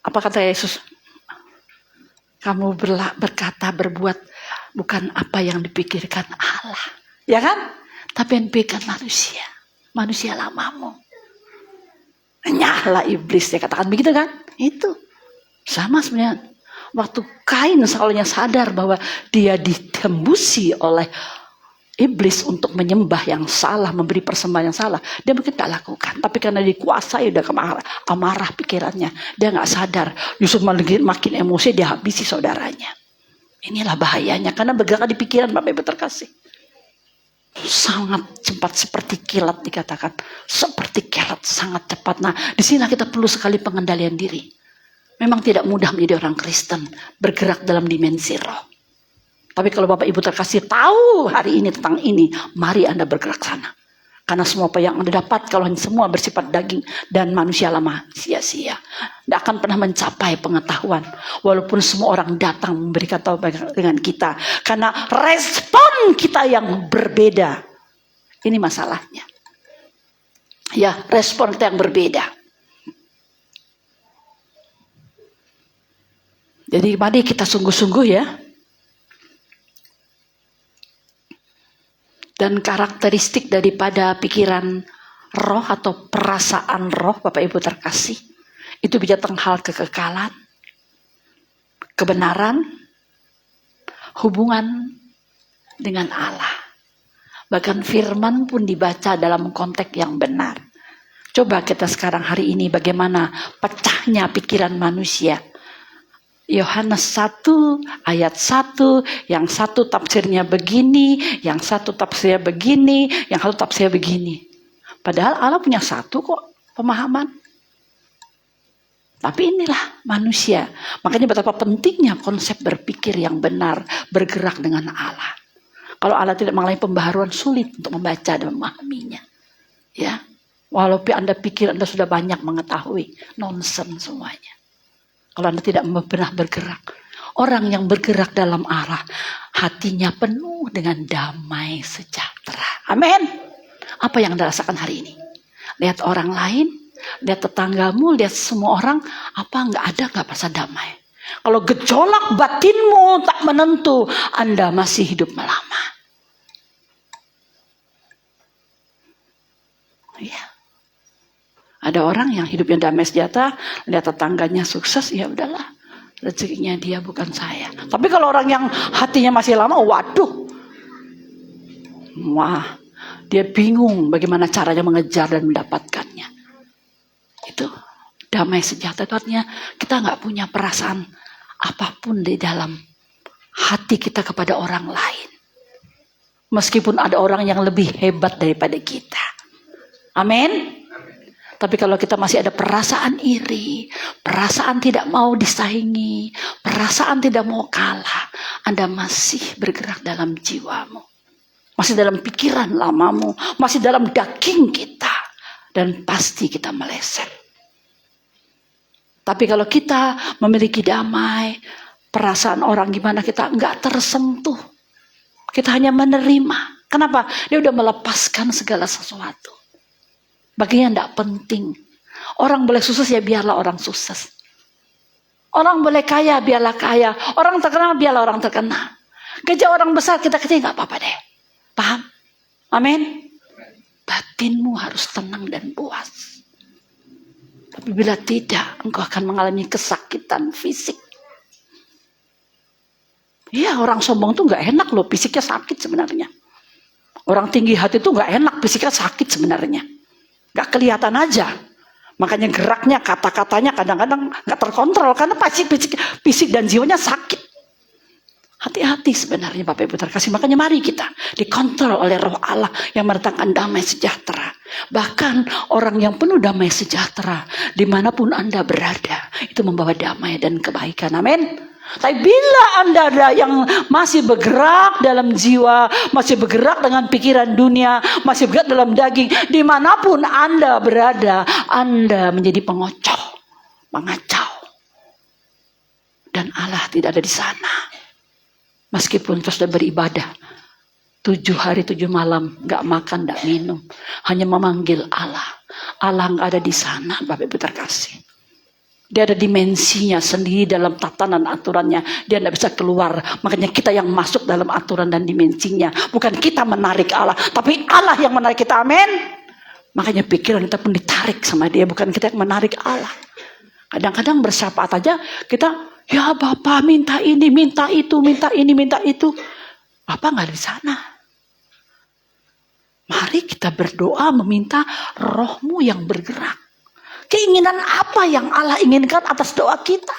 apa kata Yesus? Kamu berkata, berbuat bukan apa yang dipikirkan Allah, ya kan? Tapi yang dipikirkan manusia lamamu. Nyala iblis, dia katakan begitu kan? Itu sama sebenarnya. Waktu Kain soalnya sadar bahwa dia ditembusi oleh iblis untuk menyembah yang salah, memberi persembahan yang salah, dia mungkin tak lakukan. Tapi karena dikuasai udah amarah pikirannya, dia nggak sadar, justru makin emosi dia habisi saudaranya. Inilah bahayanya, karena bergerak di pikiran, Bapak Ibu terkasih. Sangat cepat seperti kilat dikatakan, seperti kilat sangat cepat. Nah, di sini kita perlu sekali pengendalian diri. Memang tidak mudah menjadi orang Kristen, bergerak dalam dimensi roh. Tapi kalau Bapak Ibu terkasih tahu hari ini tentang ini, mari Anda bergerak sana. Karena semua apa yang Anda dapat kalau semua bersifat daging dan manusia lama sia-sia. Tidak akan pernah mencapai pengetahuan. Walaupun semua orang datang memberikan tahu dengan kita. Karena respon kita yang berbeda. Ini masalahnya. Ya, respon kita yang berbeda. Jadi mari kita sungguh-sungguh ya. Dan karakteristik daripada pikiran roh atau perasaan roh, Bapak Ibu terkasih, itu bicara tentang hal kekekalan, kebenaran, hubungan dengan Allah. Bahkan firman pun dibaca dalam konteks yang benar. Coba kita sekarang hari ini bagaimana pecahnya pikiran manusia. Yohanes 1 ayat 1, yang satu tafsirnya begini, yang satu tafsirnya begini, yang satu tafsirnya begini. Padahal Allah punya satu kok pemahaman. Tapi inilah manusia. Makanya betapa pentingnya konsep berpikir yang benar, bergerak dengan Allah. Kalau Allah tidak mengalami pembaharuan, sulit untuk membaca dan memahaminya. Ya, walaupun Anda pikir Anda sudah banyak mengetahui, nonsen semuanya. Kalau Anda tidak pernah bergerak. Orang yang bergerak dalam arah, hatinya penuh dengan damai sejahtera. Amin. Apa yang Anda rasakan hari ini? Lihat orang lain, lihat tetanggamu, lihat semua orang, apa nggak rasa damai? Kalau gejolak batinmu tak menentu, Anda masih hidup melama. Ya. Ada orang yang hidupnya damai sejahtera, lihat tetangganya sukses, ya udahlah, rezekinya dia bukan saya. Tapi kalau orang yang hatinya masih lama, waduh, wah, dia bingung bagaimana caranya mengejar dan mendapatkannya. Itu damai sejahtera itu artinya kita nggak punya perasaan apapun di dalam hati kita kepada orang lain. Meskipun ada orang yang lebih hebat daripada kita. Amin. Tapi kalau kita masih ada perasaan iri, perasaan tidak mau disaingi, perasaan tidak mau kalah, Anda masih bergerak dalam jiwamu. Masih dalam pikiran lamamu, masih dalam daging kita. Dan pasti kita meleset. Tapi kalau kita memiliki damai, perasaan orang gimana kita enggak tersentuh. Kita hanya menerima. Kenapa? Dia udah melepaskan segala sesuatu. Baginya tidak penting. Orang boleh sukses ya biarlah orang sukses. Orang boleh kaya biarlah kaya. Orang terkenal biarlah orang terkenal. Kerja orang besar kita kecil nggak apa-apa deh. Paham? Amin. Batinmu harus tenang dan puas. Tapi bila tidak, engkau akan mengalami kesakitan fisik. Iya, orang sombong tuh nggak enak loh, fisiknya sakit sebenarnya. Orang tinggi hati tuh nggak enak, fisiknya sakit sebenarnya. Gak kelihatan aja. Makanya geraknya, kata-katanya kadang-kadang gak terkontrol. Karena pasti fisik dan jiwanya sakit. Hati-hati sebenarnya Bapak Ibu terkasih. Makanya mari kita dikontrol oleh roh Allah yang mendatangkan damai sejahtera. Bahkan orang yang penuh damai sejahtera, dimanapun Anda berada, itu membawa damai dan kebaikan. Amin. Tapi bila Anda ada yang masih bergerak dalam jiwa, masih bergerak dengan pikiran dunia, masih bergerak dalam daging, dimanapun Anda berada, Anda menjadi pengocoh, mengacau. Dan Allah tidak ada di sana. Meskipun kita sudah beribadah 7 hari 7 malam, gak makan, gak minum, hanya memanggil Allah. Allah gak ada di sana, Bapak Ibu terkasih. Dia ada dimensinya sendiri dalam tatanan aturannya. Dia tidak bisa keluar. Makanya kita yang masuk dalam aturan dan dimensinya. Bukan kita menarik Allah, tapi Allah yang menarik kita. Amin. Makanya pikiran kita pun ditarik sama dia. Bukan kita yang menarik Allah. Kadang-kadang bersyafaat aja kita, ya Bapak minta ini, minta itu, minta ini, minta itu. Bapak nggak ada di sana. Mari kita berdoa meminta roh-Mu yang bergerak. Keinginan apa yang Allah inginkan atas doa kita?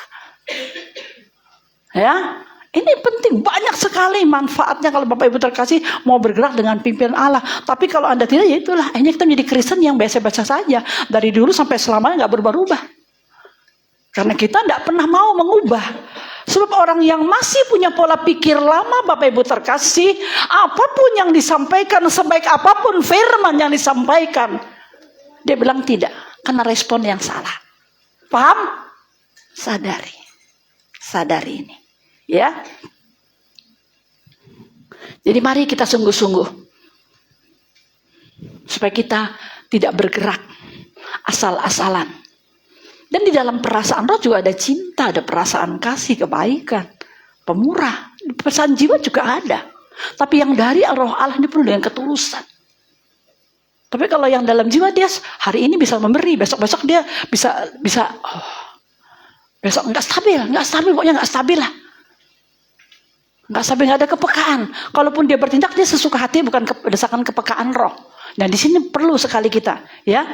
Ya, ini penting. Banyak sekali manfaatnya kalau Bapak Ibu terkasih mau bergerak dengan pimpinan Allah. Tapi kalau Anda tidak, ya itulah. Ini kita menjadi Kristen yang biasa-biasa saja. Dari dulu sampai selamanya nggak berubah-ubah. Karena kita tidak pernah mau mengubah. Sebab orang yang masih punya pola pikir lama, Bapak Ibu terkasih, apapun yang disampaikan, sebaik apapun firman yang disampaikan, dia bilang tidak, karena respon yang salah. Paham? Sadari ini, ya. Jadi mari kita sungguh-sungguh supaya kita tidak bergerak asal-asalan. Dan di dalam perasaan roh juga ada cinta, ada perasaan kasih, kebaikan, pemurah. Perasaan jiwa juga ada. Tapi yang dari roh Allah ini penuh dengan ketulusan. Tapi kalau yang dalam jiwa dia hari ini bisa memberi, besok-besok dia bisa besok nggak stabil, pokoknya nggak stabil lah. Nggak stabil, nggak ada kepekaan. Kalaupun dia bertindak, dia sesuka hati, bukan berdasarkan kepekaan roh. Dan di sini perlu sekali kita, ya.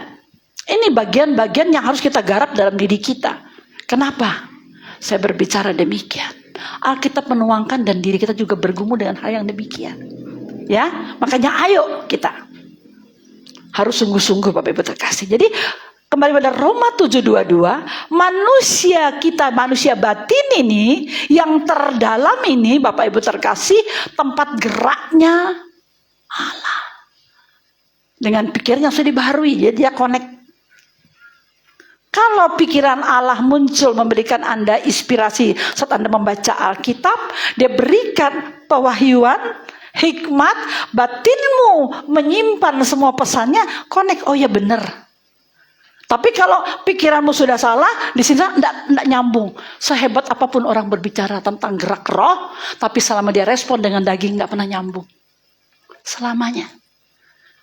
Ini bagian-bagian yang harus kita garap dalam diri kita. Kenapa? Saya berbicara demikian. Alkitab menuangkan dan diri kita juga bergumul dengan hal yang demikian. Ya, makanya ayo kita harus sungguh-sungguh Bapak Ibu terkasih. Jadi kembali pada Roma 7:22, manusia kita, manusia batin ini yang terdalam ini Bapak Ibu terkasih, tempat geraknya Allah. Dengan pikiran yang sudah dibaharui, jadi dia connect. Kalau pikiran Allah muncul memberikan Anda inspirasi saat Anda membaca Alkitab, dia berikan pewahyuan, hikmat, batinmu menyimpan semua pesannya, connect, oh ya benar. Tapi kalau pikiranmu sudah salah, di sini enggak nyambung. Sehebat apapun orang berbicara tentang gerak roh, tapi selama dia respon dengan daging enggak pernah nyambung. Selamanya.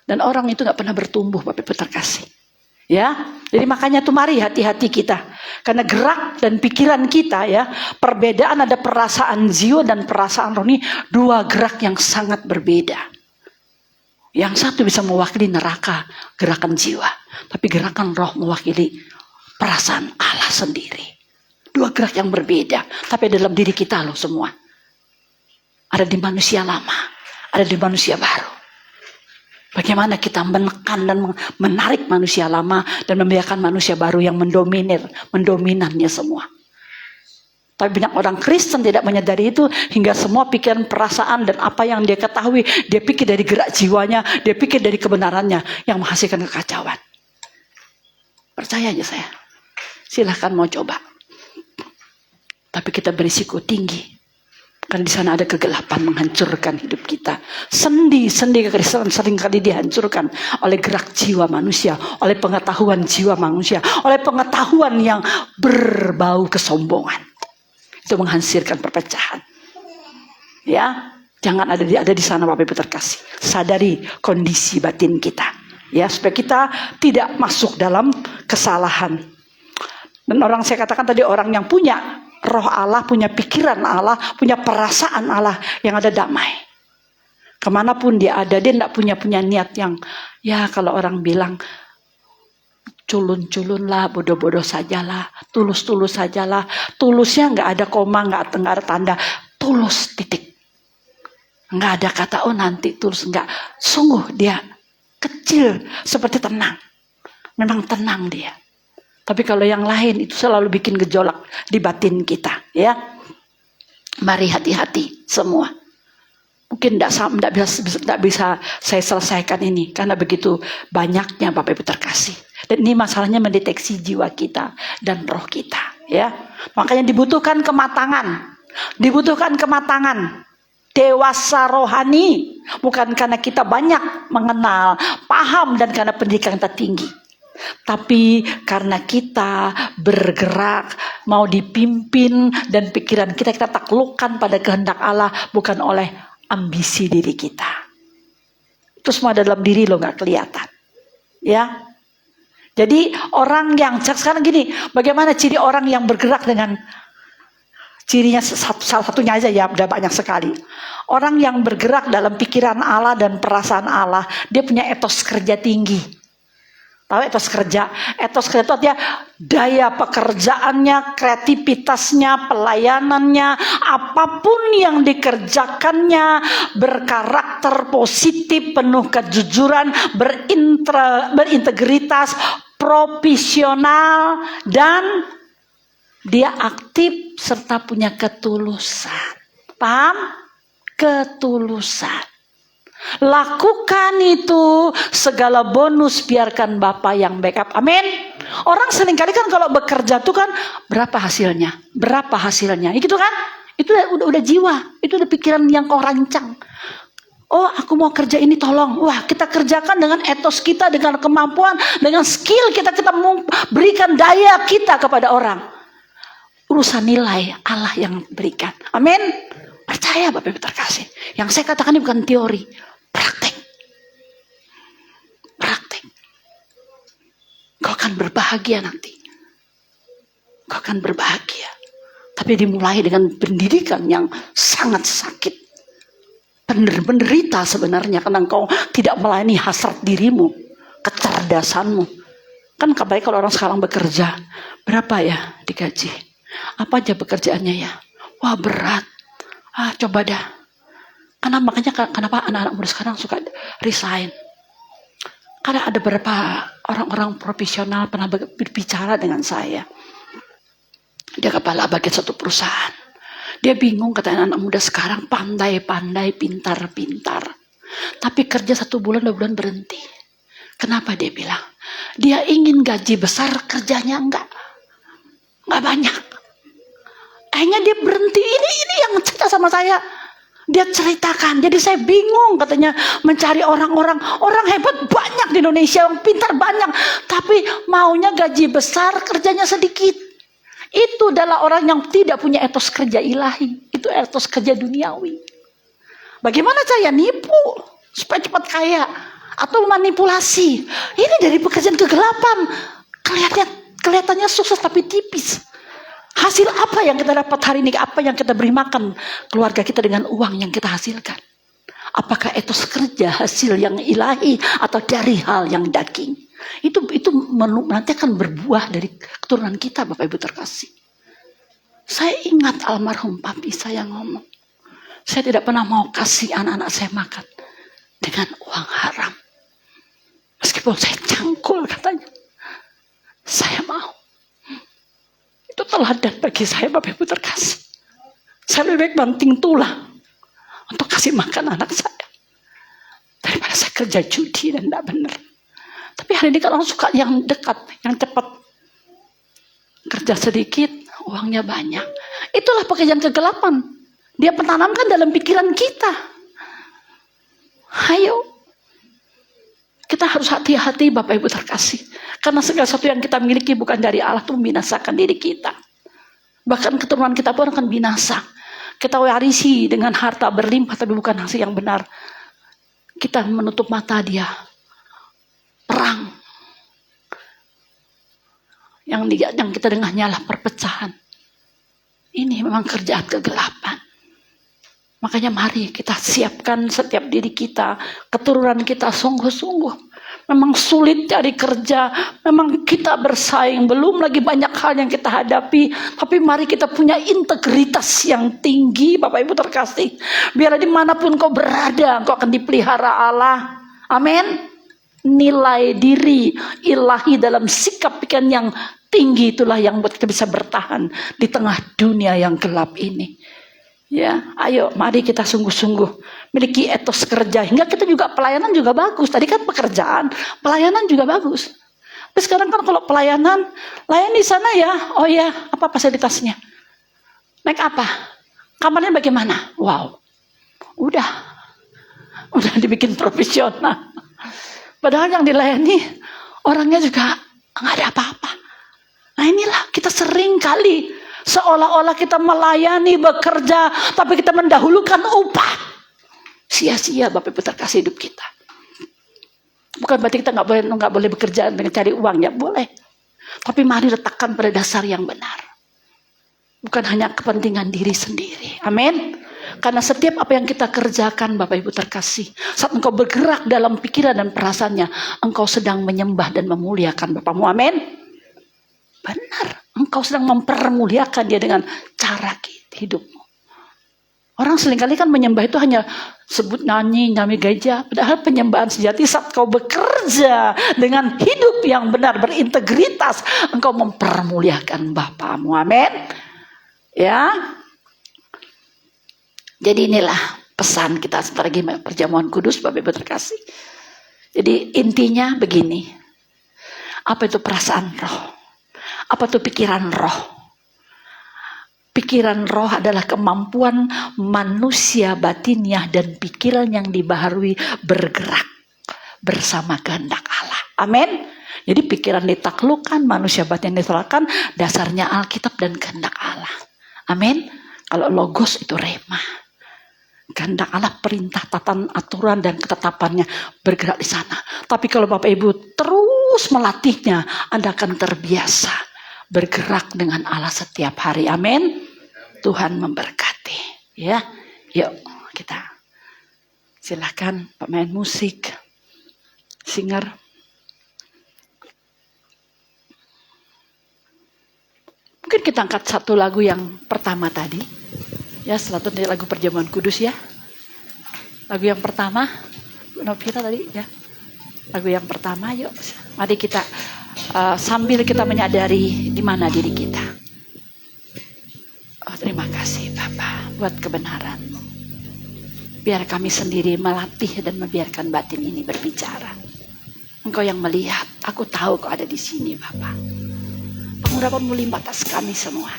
Dan orang itu enggak pernah bertumbuh, Bapak Ibu terkasih. Ya, jadi makanya tuh mari hati-hati kita, karena gerak dan pikiran kita ya, perbedaan ada perasaan jiwa dan perasaan roh ini dua gerak yang sangat berbeda. Yang satu bisa mewakili neraka, gerakan jiwa, tapi gerakan roh mewakili perasaan Allah sendiri. Dua gerak yang berbeda, tapi dalam diri kita loh semua. Ada di manusia lama, ada di manusia baru. Bagaimana kita menekan dan menarik manusia lama dan membiarkan manusia baru yang mendominannya semua. Tapi banyak orang Kristen tidak menyadari itu, hingga semua pikiran, perasaan dan apa yang dia ketahui, dia pikir dari gerak jiwanya, dia pikir dari kebenarannya yang menghasilkan kekacauan. Percaya aja saya. Silahkan mau coba. Tapi kita berisiko tinggi. Karena di sana ada kegelapan menghancurkan hidup kita. Sendi kekristenan seringkali dihancurkan oleh gerak jiwa manusia, oleh pengetahuan jiwa manusia, oleh pengetahuan yang berbau kesombongan. Itu menghancurkan perpecahan. Ya, jangan ada di sana Bapak Ibu terkasih. Sadari kondisi batin kita. Ya, supaya kita tidak masuk dalam kesalahan. Dan orang saya katakan tadi, orang yang punya roh Allah, punya pikiran Allah, punya perasaan Allah yang ada damai. Kemanapun dia ada, dia tidak punya niat yang, ya kalau orang bilang, culun-culun lah, bodoh-bodoh sajalah, tulus-tulus sajalah. Tulusnya nggak ada koma, nggak ada tanda, tulus titik. Nggak ada kata, oh nanti tulus, nggak. Sungguh dia kecil, seperti tenang. Memang tenang dia. Tapi kalau yang lain itu selalu bikin gejolak di batin kita, ya. Mari hati-hati semua. Mungkin tidak bisa saya selesaikan ini karena begitu banyaknya Bapak Ibu terkasih. Dan ini masalahnya mendeteksi jiwa kita dan roh kita, ya. Makanya dibutuhkan kematangan. Dewasa rohani, bukan karena kita banyak mengenal, paham dan karena pendidikan kita tinggi. Tapi karena kita bergerak, mau dipimpin dan pikiran kita taklukkan pada kehendak Allah, bukan oleh ambisi diri kita. Itu semua dalam diri lo nggak kelihatan, ya. Jadi orang yang sekarang gini, bagaimana ciri orang yang bergerak dengan Cirinya salah satunya aja ya, udah banyak sekali. Orang yang bergerak dalam pikiran Allah dan perasaan Allah, dia punya etos kerja tinggi. Tahu etos kerja? Etos kerja itu artinya daya pekerjaannya, kreativitasnya, pelayanannya, apapun yang dikerjakannya berkarakter positif, penuh kejujuran, berintegritas, profesional, dan dia aktif serta punya ketulusan. Paham? Ketulusan. Lakukan itu, segala bonus biarkan Bapa yang backup. Amin. Orang seringkali kan kalau bekerja tuh kan berapa hasilnya? Berapa hasilnya? Gitu kan? Itu udah jiwa, itu udah pikiran yang kau rancang. Oh, aku mau kerja ini, tolong. Wah, kita kerjakan dengan etos kita, dengan kemampuan, dengan skill kita mau berikan daya kita kepada orang. Urusan nilai Allah yang berikan. Amin. Percaya Bapak Ibu terkasih. Yang saya katakan ini bukan teori, praktek. Praktek. Kau akan berbahagia nanti. Kau akan berbahagia. Tapi dimulai dengan pendidikan yang sangat sakit. Penderita sebenarnya karena kau tidak melayani hasrat dirimu, kecerdasanmu. Kan baik kalau orang sekarang bekerja, berapa ya digaji? Apa aja pekerjaannya ya? Wah, berat. Coba dah. Karena makanya kenapa anak-anak muda sekarang suka resign. Karena ada beberapa orang-orang profesional pernah berbicara dengan saya. Dia kepala bagian satu perusahaan. Dia bingung, katanya anak muda sekarang pandai-pandai, pintar-pintar. Tapi kerja 1 bulan, 2 bulan berhenti. Kenapa dia bilang? Dia ingin gaji besar, kerjanya enggak banyak. Akhirnya dia berhenti. Ini yang cerita sama saya. Dia ceritakan. Jadi saya bingung katanya mencari orang hebat banyak di Indonesia, yang pintar banyak, tapi maunya gaji besar, kerjanya sedikit. Itu adalah orang yang tidak punya etos kerja ilahi. Itu etos kerja duniawi. Bagaimana saya nipu supaya cepat kaya atau manipulasi? Ini dari pekerjaan kegelapan. Kelihatannya sukses tapi tipis. Hasil apa yang kita dapat hari ini? Apa yang kita beri makan keluarga kita dengan uang yang kita hasilkan? Apakah etos kerja hasil yang ilahi atau dari hal yang daging? Itu nanti akan berbuah dari keturunan kita, Bapak Ibu terkasih. Saya ingat almarhum papi saya ngomong, saya tidak pernah mau kasih anak-anak saya makan dengan uang haram. Meskipun saya cangkul katanya, saya mau. Itu teladan bagi saya, Bapak Ibu terkasih. Saya lebih baik banting tulang untuk kasih makan anak saya daripada saya kerja judi dan tidak benar. Tapi hari ini kan orang suka yang dekat, yang cepat. Kerja sedikit, uangnya banyak. Itulah pekerjaan kegelapan. Dia menanamkan dalam pikiran kita. Ayo. Kita harus hati-hati Bapak Ibu terkasih. Karena segala sesuatu yang kita miliki bukan dari Allah itu membinasakan diri kita. Bahkan keturunan kita pun akan binasa. Kita warisi dengan harta berlimpah tapi bukan hasil yang benar. Kita menutup mata dia. Perang. Yang kita dengar nyala perpecahan. Ini memang kerjaan kegelapan. Makanya mari kita siapkan setiap diri kita, keturunan kita sungguh-sungguh. Memang sulit cari kerja, memang kita bersaing, belum lagi banyak hal yang kita hadapi. Tapi mari kita punya integritas yang tinggi, Bapak Ibu terkasih. Biar dimanapun kau berada, kau akan dipelihara Allah. Amin. Nilai diri ilahi dalam sikap pikiran yang tinggi itulah yang buat kita bisa bertahan di tengah dunia yang gelap ini. Ya, ayo mari kita sungguh-sungguh miliki etos kerja hingga kita juga pelayanan juga bagus. Tadi kan pekerjaan, pelayanan juga bagus. Tapi sekarang kan kalau pelayanan, layan di sana ya. Oh ya, apa fasilitasnya? Naik apa? Kamarnya bagaimana? Wow. Udah dibikin profesional. Padahal yang dilayani orangnya juga nggak ada apa-apa. Nah inilah kita sering kali seolah-olah kita melayani, bekerja, tapi kita mendahulukan upah. Sia-sia Bapak Ibu terkasih hidup kita. Bukan berarti kita nggak boleh bekerja dengan cari uang, ya boleh. Tapi mari letakkan pada dasar yang benar. Bukan hanya kepentingan diri sendiri. Amin. Karena setiap apa yang kita kerjakan, Bapak Ibu terkasih, saat engkau bergerak dalam pikiran dan perasaannya, engkau sedang menyembah dan memuliakan Bapamu. Amin. Benar. Engkau sedang mempermuliakan Dia dengan cara hidupmu. Orang seringkali kan menyembah itu hanya sebut nyanyi gereja. Padahal penyembahan sejati saat kau bekerja dengan hidup yang benar, berintegritas, engkau mempermuliakan Bapamu. Amin. Ya. Jadi inilah pesan kita sebentar lagi perjamuan kudus, Bapak Ibu terkasih. Jadi intinya begini. Apa itu perasaan roh? Apa itu pikiran roh? Pikiran roh adalah kemampuan manusia batinnya dan pikiran yang dibaharui bergerak bersama kehendak Allah. Amin. Jadi pikiran ditaklukkan, manusia batin ditaklukkan, dasarnya Alkitab dan kehendak Allah. Amin. Kalau logos itu rema. Kehendak Allah, perintah, tatan, aturan dan ketetapannya bergerak di sana. Tapi kalau Bapak Ibu terus melatihnya, Anda akan terbiasa bergerak dengan Allah setiap hari. Amin. Tuhan memberkati. Ya, yuk kita silakan pemain musik, singer. Mungkin kita angkat satu lagu yang pertama tadi. Ya, setelah itu lagu perjamuan kudus ya. Lagu yang pertama, Bu Novita tadi ya. Lagu yang pertama, yuk. Mari kita sambil kita menyadari di mana diri kita. Oh, terima kasih Bapa buat kebenaran-Mu. Biar kami sendiri melatih dan membiarkan batin ini berbicara. Engkau yang melihat, aku tahu Kau ada di sini Bapa. Pengurapan-Mu limpah atas kami semua.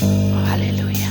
Oh, haleluya.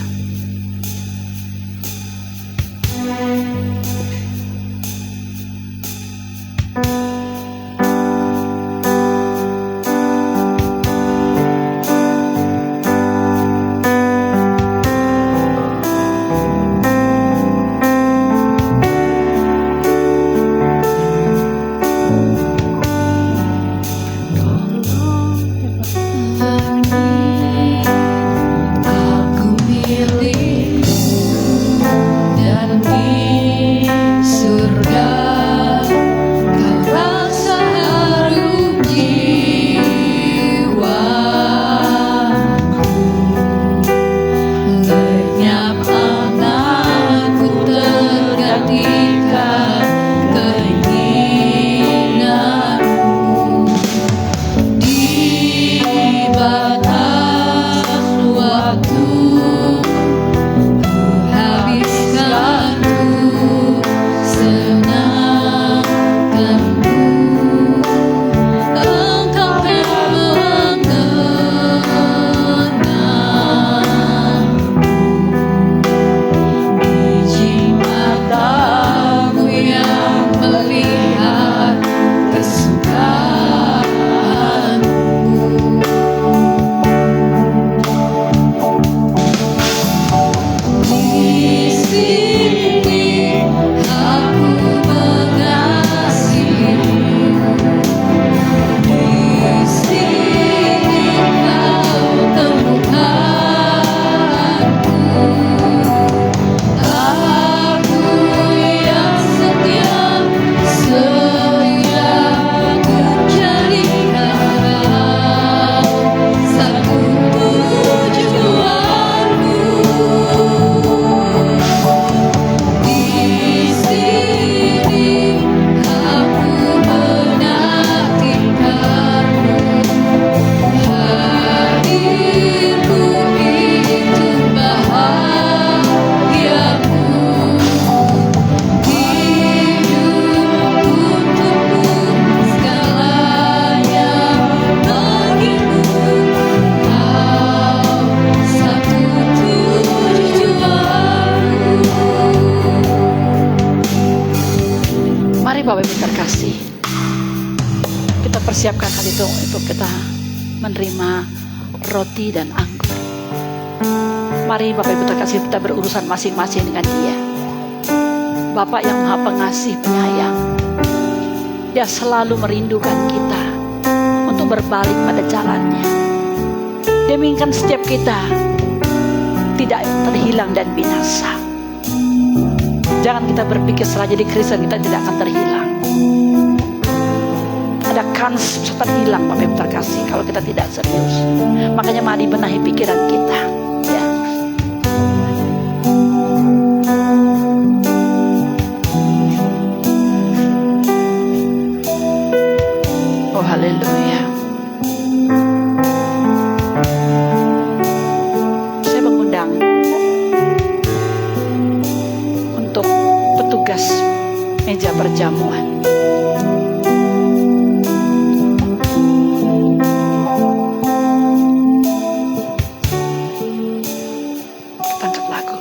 Persiapkan hal itu untuk kita menerima roti dan anggur. Mari Bapak Ibu terkasih, kita berurusan masing-masing dengan Dia. Bapak yang Maha Pengasih Penyayang, Dia selalu merindukan kita untuk berbalik pada jalannya. Dia menginginkan setiap kita tidak terhilang dan binasa. Jangan kita berpikir setelah jadi Kristen kita tidak akan terhilang. Ada kans bisa terhilang, Bapak Ibu terkasih, kalau kita tidak serius. Makanya mari benahi pikiran kita, ya. Oh haleluya. Saya mengundang untuk petugas meja perjamuan. Kita angkat lagu.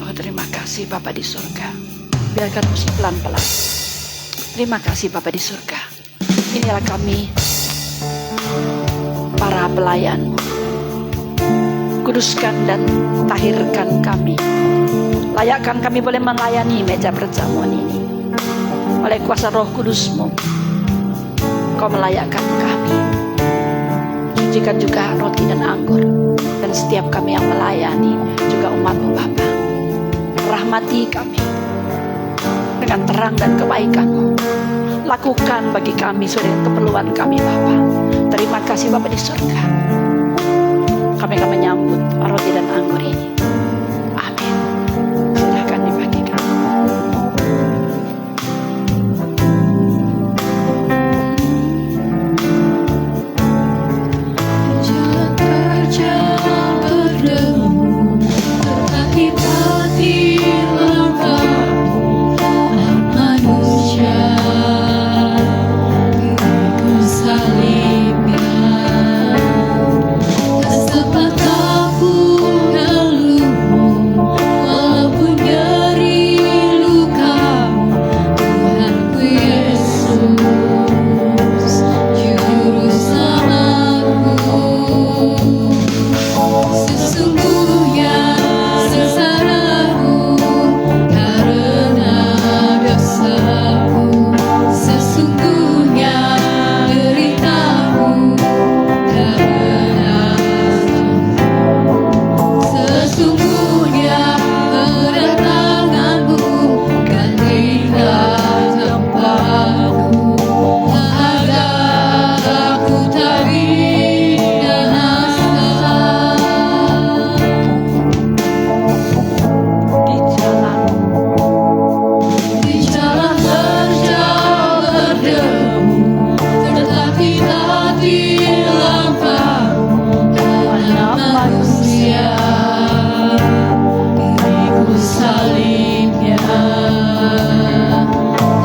Oh terima kasih Bapa di surga. Biarkan musik pelan-pelan. Terima kasih Bapa di surga. Inilah kami, para pelayan. Kuduskan dan tahirkan kami. Layakkan kami boleh melayani meja perjamuan ini. Oleh kuasa Roh Kudus-Mu, Kau melayakkan kami. Sucikan juga roti dan anggur. Dan setiap kami yang melayani juga umat-Mu Bapa. Rahmati kami dengan terang dan kebaikan-Mu. Lakukan bagi kami sesuai dengan keperluan kami Bapa. Terima kasih Bapa di surga. Kami akan menyambut roti dan anggur ini. Amin. Silakan dibagikan.
Jalan berdebu, terkaki langkahmu, manusia diriku salibnya. Tak sempat aku ngeluhmu, walaupun nyeri lukamu, Tuhanku Yesus, Juru Selamatku. Sesungguhnya sengsaraku karena dosaku, sesungguhnya deritamu karena sesungguhnya kedatanganmu gantikan tempatku. Agar aku tak binasa
Di jalan
di jalan terjal berdebu, tetapi hati langkahmu, anak manusia diriku salibnya.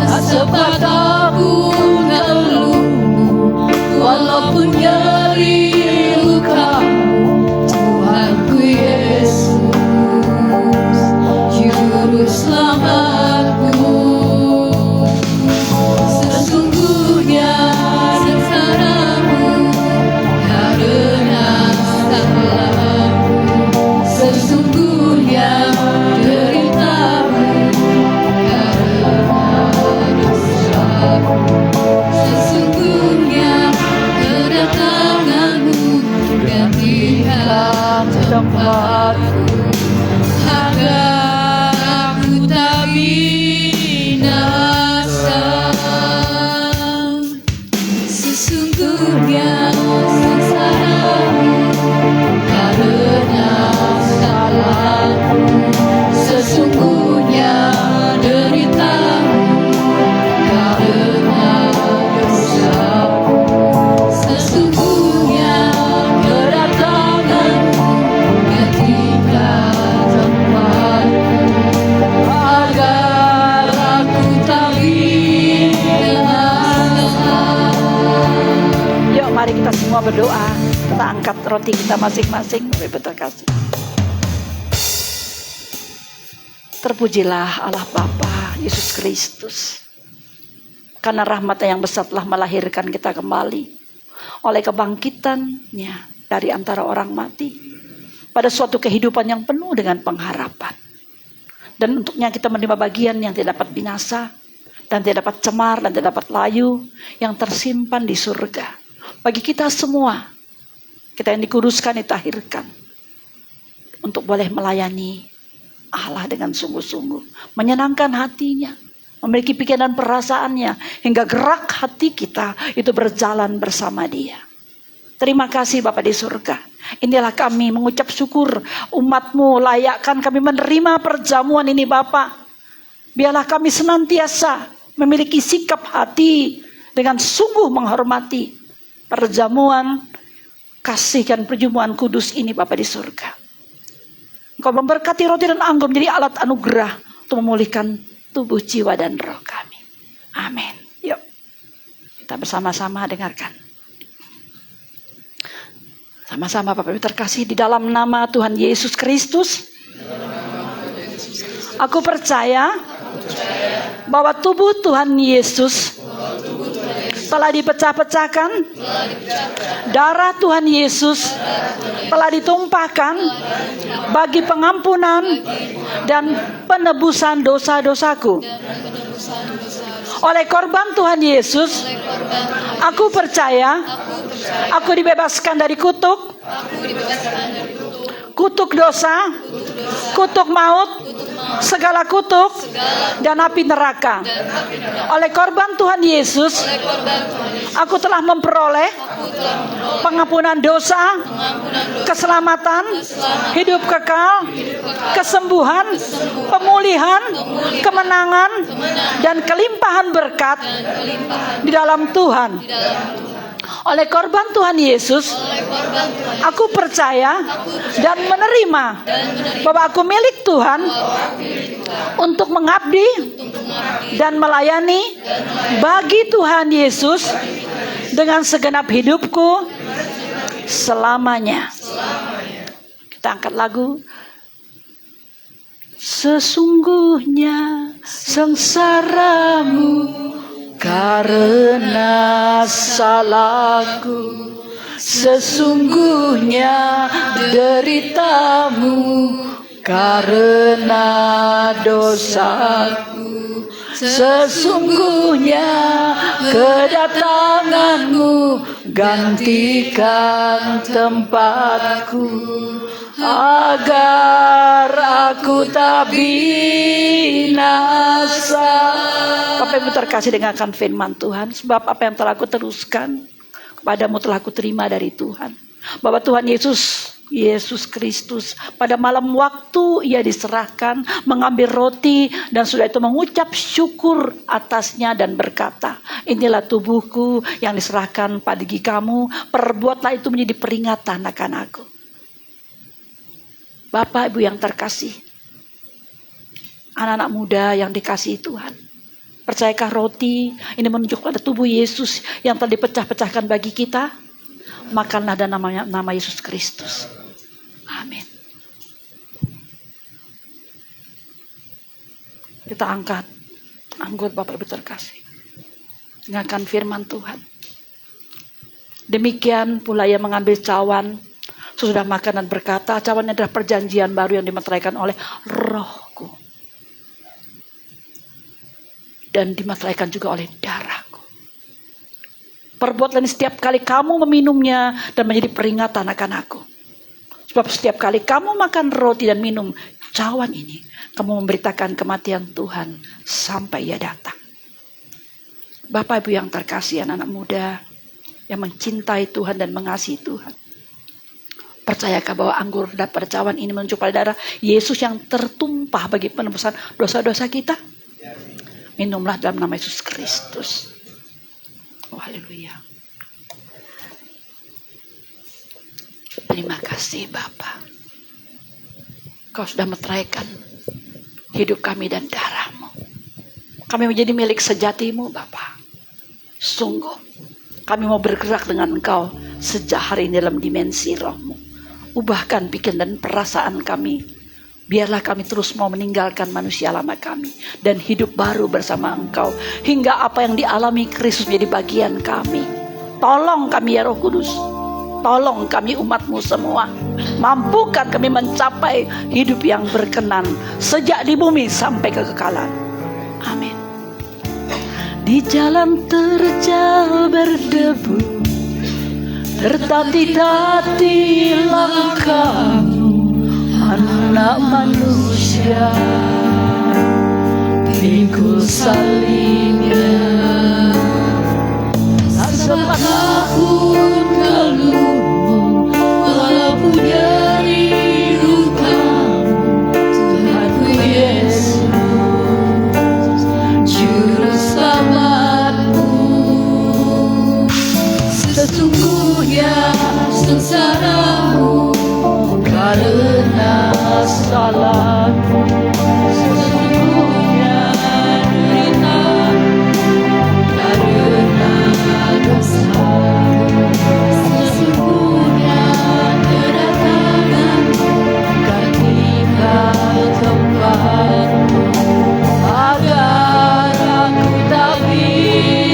Tak sempat aku ngeluhmu, walaupun nyeri lukamu, Tuhanku Yesus, Juru Selamatku. Sesungguhnya sengsaramu karena salahku, sesungguhnya deritamu karena dosaku, sesungguhnya kedatanganmu gantikan tempatku. Agar aku tak binasa. Sesungguhnya sengsaramu karena salahku, sesungguhnya deritamu karena dosaku, sesungguhnya kedatanganmu gantikan tempatku. Agar aku tak binasa.
Yuk mari kita semua berdoa. Kita angkat roti kita masing-masing. Bapak Ibu terkasih. Terpujilah Allah Bapa Yesus Kristus. Karena rahmat-Nya yang besar telah melahirkan kita kembali. Oleh kebangkitannya dari antara orang mati. Pada suatu kehidupan yang penuh dengan pengharapan. Dan untuknya kita menerima bagian yang tidak dapat binasa. dan tidak dapat cemar dan tidak dapat layu yang tersimpan di surga. Bagi kita semua, kita yang dikuduskan, ditahirkan untuk boleh melayani Allah dengan sungguh-sungguh, menyenangkan hatinya, memiliki pikiran dan perasaannya, hingga gerak hati kita itu berjalan bersama Dia. Terima kasih Bapa di surga. Inilah kami mengucap syukur umat-Mu, layakkan kami menerima perjamuan ini Bapa. Biarlah kami senantiasa memiliki sikap hati dengan sungguh menghormati perjamuan kasih dan perjamuan kudus ini Bapa di surga. Engkau memberkati roti dan anggur menjadi alat anugerah untuk memulihkan tubuh, jiwa, dan roh kami. Amin. Yuk, kita bersama-sama dengarkan. Sama-sama Bapak Ibu terkasih, di dalam nama Tuhan Yesus Kristus, aku percaya bahwa tubuh Tuhan Yesus telah dipecah-pecahkan, darah Tuhan Yesus telah ditumpahkan bagi pengampunan dan penebusan dosa-dosaku. Oleh korban Tuhan Yesus, aku percaya aku dibebaskan dari kutuk dosa, kutuk maut, segala kutuk dan api neraka. Oleh korban Tuhan Yesus, aku telah memperoleh pengampunan dosa, keselamatan, hidup kekal, kesembuhan, pemulihan, kemenangan, dan kelimpahan berkat di dalam Tuhan. Oleh korban Tuhan Yesus, aku percaya dan menerima bahwa aku milik Tuhan untuk mengabdi dan melayani bagi Tuhan Yesus dengan segenap hidupku selamanya. Kita angkat lagu. Sesungguhnya sengsaramu karena salahku, sesungguhnya deritamu karena dosaku, sesungguhnya kedatanganmu gantikan tempatku, agar aku tak binasa. Bapak Ibu terkasih, dengarkan firman Tuhan. Sebab apa yang telah aku teruskan kepadamu telah aku terima dari Tuhan. Bahwa Tuhan Yesus Kristus pada malam waktu Ia diserahkan, mengambil roti dan sudah itu mengucap syukur atasnya dan berkata, inilah tubuhku yang diserahkan bagi kamu, perbuatlah itu menjadi peringatan akan aku. Bapak Ibu yang terkasih, anak-anak muda yang dikasihi Tuhan, percayakah roti ini menunjukkan pada tubuh Yesus yang telah dipecah-pecahkan bagi kita? Makanlah dan nama Yesus Kristus. Amin. Kita angkat anggur Bapak Ibu terkasih. Dengarkan firman Tuhan. Demikian pula Ia mengambil cawan sesudah makan dan berkata, cawan adalah perjanjian baru yang dimeteraikan oleh Rohku dan dimeteraikan juga oleh darahku. Perbuatlah ini setiap kali kamu meminumnya dan menjadi peringatan akan aku. Sebab setiap kali kamu makan roti dan minum cawan ini, kamu memberitakan kematian Tuhan sampai Ia datang. Bapak Ibu yang terkasih, anak-anak muda yang mencintai Tuhan dan mengasihi Tuhan, percayakah bahwa anggur pada cawan ini menunjuk pada darah Yesus yang tertumpah bagi penebusan dosa-dosa kita? Minumlah dalam nama Yesus Kristus. Oh, haleluya. Terima kasih Bapa. Kau sudah meteraikan hidup kami dan darah-Mu. Kami menjadi milik sejati-Mu Bapa. Sungguh kami mau bergerak dengan Engkau sejak hari ini dalam dimensi Roh-Mu. Ubahkan pikiran dan perasaan kami. Biarlah kami terus mau meninggalkan manusia lama kami dan hidup baru bersama Engkau, hingga apa yang dialami Kristus menjadi bagian kami. Tolong kami ya Roh Kudus. Tolong kami umat-Mu semua. Mampukan kami mencapai hidup yang berkenan sejak di bumi sampai kekekalan. Amin. di jalan terjal berdebu, tertati-tati langkahmu, anak manusia. Pikul salibnya, tak sempat pun keluhmu, walaupun nyeri lukamu, Tuhanku Yesus, Juru Selamatku. Sesungguhnya sengsaramu karena salahku, sesungguhnya deritamu karena dosaku, sesungguhnya kedatanganmu ketika tempatmu, agar aku tak binasa.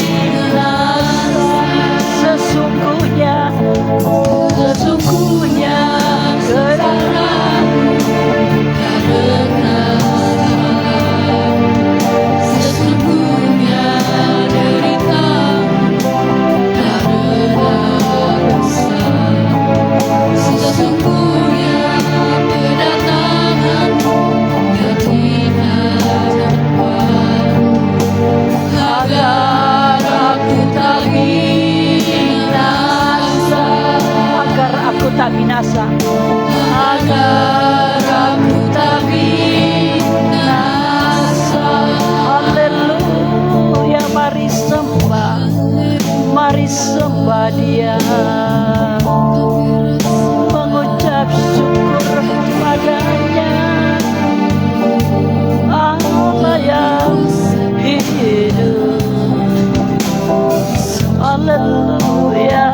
Sesungguhnya kedatanganmu karena sesungguhnya deritamu karena dosa, sesungguhnya kedatanganmu ketika tempatmu, agar aku tak binasa, agar aku tak binasa, agar aku tak binasa. Haleluya, mari sembah Dia, mengucap syukur padanya, Allah yang hidup. Haleluya,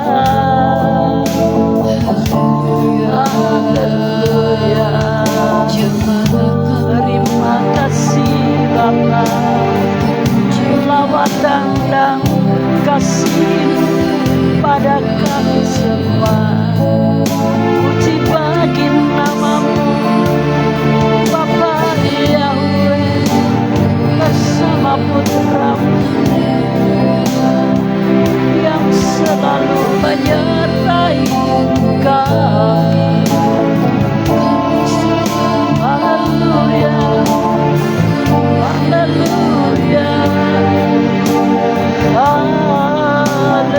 haleluya. Terima kasih Bapa, lawatan dan kasih pada kami semua. Puji bagi namamu Bapa Yahweh, bersama putramu yang selalu menyertai kami. Haleluya, haleluya, haleluya.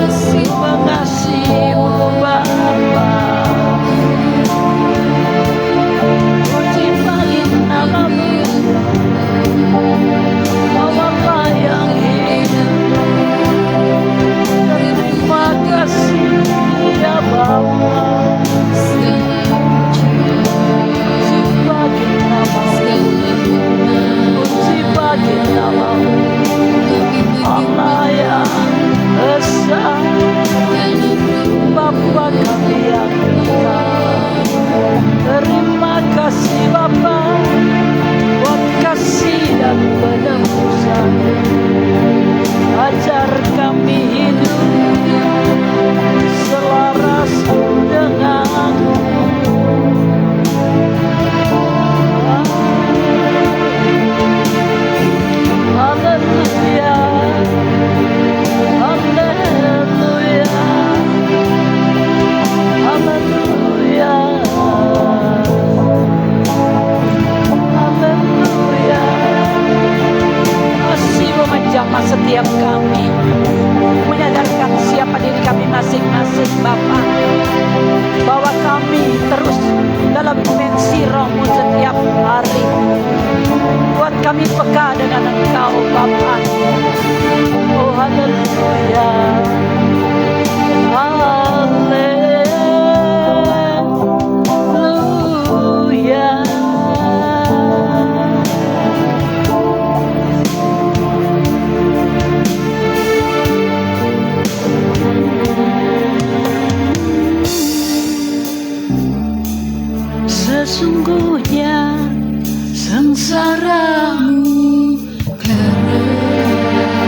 Terima kasih-Mu Bapa. Puji bagi namamu Bapa yang hidup. Terima kasih ya Bapa. Puji bagi namamu Allah yang esa, Bapa kami yang kekal. Terima kasih Bapa buat kasih dan penebusan. Ajar kami hidup selaras denganmu. Haleluya, haleluya, haleluya, haleluya. Kasih-Mu menjamah setiap kami, menyadarkan siapa diri kami masing-masing Bapa, bahwa kami terus dalam dimensi Roh-Mu setiap hari. Buat kami peka dengan Engkau Bapa. Oh haleluya, haleluya. Sesungguhnya sengsaramu karena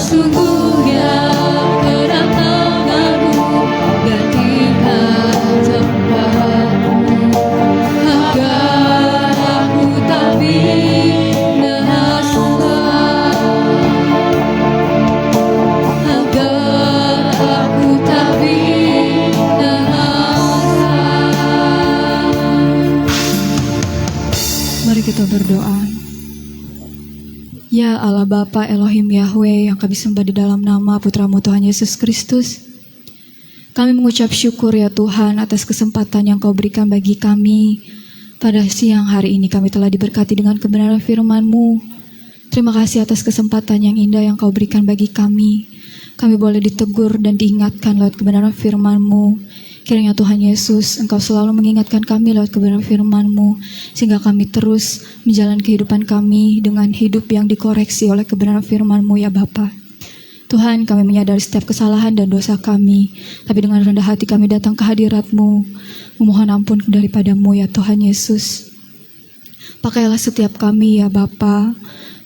sesungguhnya kedatanganmu dan tinggal tempatmu, agar aku tak binasa, agar aku tak binasa. Mari kita berdoa. Ya Allah Bapa Elohim Yahweh yang kami sembah di dalam nama Putramu Tuhan Yesus Kristus, kami mengucap syukur ya Tuhan atas kesempatan yang Kau berikan bagi kami. Pada siang hari ini kami telah diberkati dengan kebenaran firman-Mu. Terima kasih atas kesempatan yang indah yang Kau berikan bagi kami. Kami boleh ditegur dan diingatkan lewat kebenaran firman-Mu. Kiranya Tuhan Yesus, Engkau selalu mengingatkan kami lewat kebenaran firman-Mu, sehingga kami terus menjalani kehidupan kami dengan hidup yang dikoreksi oleh kebenaran firman-Mu ya Bapa. Tuhan, kami menyadari setiap kesalahan dan dosa kami, tapi dengan rendah hati kami datang ke hadirat-Mu, memohon ampun daripada-Mu ya Tuhan Yesus. Pakailah setiap kami ya Bapa.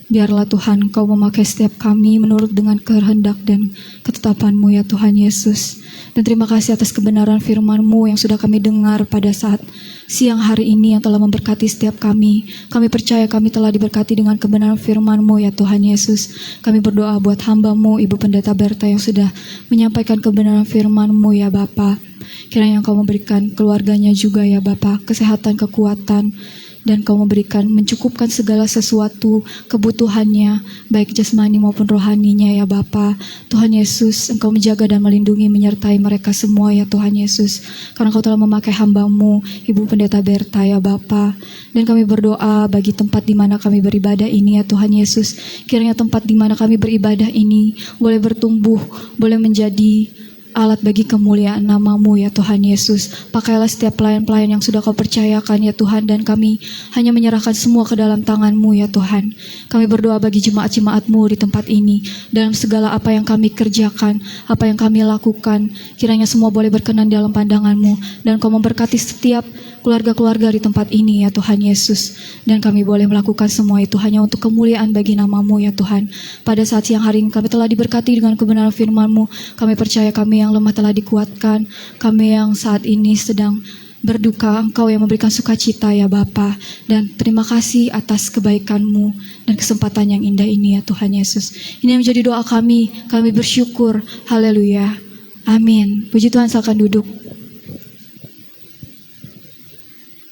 Biarlah Tuhan Kau memakai setiap kami menurut dengan kehendak dan ketetapan-Mu ya Tuhan Yesus. Dan terima kasih atas kebenaran firman-Mu yang sudah kami dengar pada saat siang hari ini yang telah memberkati setiap kami. Kami percaya kami telah diberkati dengan kebenaran firman-Mu ya Tuhan Yesus. Kami berdoa buat hamba-Mu, Ibu Pendeta Berta yang sudah menyampaikan kebenaran firman-Mu ya Bapa. Kiranya Engkau memberikan keluarganya juga ya Bapa, kesehatan, kekuatan, dan Kau memberikan mencukupkan segala sesuatu kebutuhannya, baik jasmani maupun rohaninya ya Bapa. Tuhan Yesus, Engkau menjaga dan melindungi menyertai mereka semua ya Tuhan Yesus, karena Kau telah memakai hamba-Mu Ibu Pendeta Berta ya Bapa. Dan kami berdoa bagi tempat di mana kami beribadah ini ya Tuhan Yesus. Kiranya tempat di mana kami beribadah ini boleh bertumbuh, boleh menjadi alat bagi kemuliaan nama-Mu ya Tuhan Yesus. Pakailah setiap pelayan-pelayan yang sudah Kau percayakan ya Tuhan, dan kami hanya menyerahkan semua ke dalam tangan-Mu ya Tuhan. Kami berdoa bagi jemaat-jemaat-Mu di tempat ini, dalam segala apa yang kami kerjakan, apa yang kami lakukan, kiranya semua boleh berkenan dalam pandangan-Mu, dan Kau memberkati setiap keluarga-keluarga di tempat ini ya Tuhan Yesus. Dan kami boleh melakukan semua itu hanya untuk kemuliaan bagi nama-Mu ya Tuhan. Pada saat siang hari ini kami telah diberkati dengan kebenaran firman-Mu. Kami percaya kami yang lemah telah dikuatkan, kami yang saat ini sedang berduka, Engkau yang memberikan sukacita ya Bapa. Dan terima kasih atas kebaikan-Mu dan kesempatan yang indah ini ya Tuhan Yesus. Ini yang menjadi doa kami bersyukur. Haleluya, amin. Puji Tuhan, silakan duduk.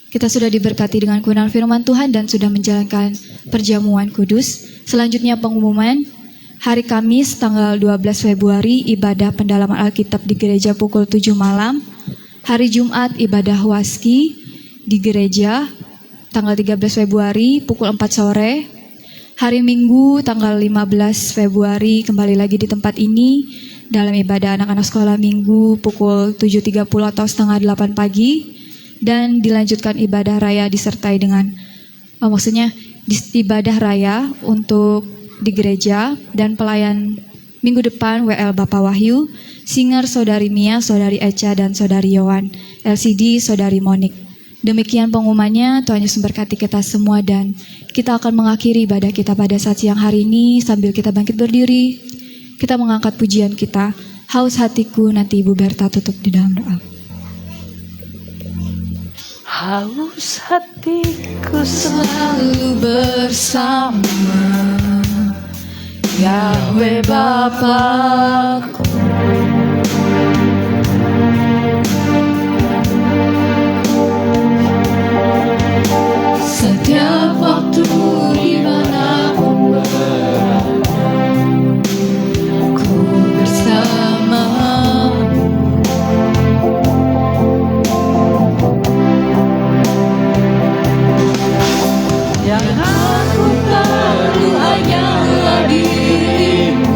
Kita sudah diberkati dengan kebenaran firman Tuhan dan sudah menjalankan perjamuan kudus. Selanjutnya pengumuman. Hari Kamis tanggal 12 Februari ibadah pendalaman Alkitab di gereja pukul 7 malam. Hari Jumat ibadah waski di gereja tanggal 13 Februari pukul 4 sore. Hari Minggu tanggal 15 Februari kembali lagi di tempat ini dalam ibadah anak-anak sekolah minggu pukul 7.30 atau setengah 8 pagi. Dan dilanjutkan ibadah raya disertai dengan ibadah raya untuk di gereja dan pelayan minggu depan WL Bapak Wahyu, singer Saudari Mia, Saudari Echa, dan Saudari Yowan, LCD Saudari Monik. Demikian pengumumannya. Tuhan Yesus memberkati kita semua, dan kita akan mengakhiri ibadah kita pada saat siang hari ini sambil kita bangkit berdiri. Kita mengangkat pujian kita, Haus Hatiku. Nanti Ibu Berta tutup di dalam doa.
Haus hatiku
Selalu bersama Yahweh Bapakku. Setiap waktu dimanapun berada, ku bersama. Yang aku perlu hanyalah dirimu.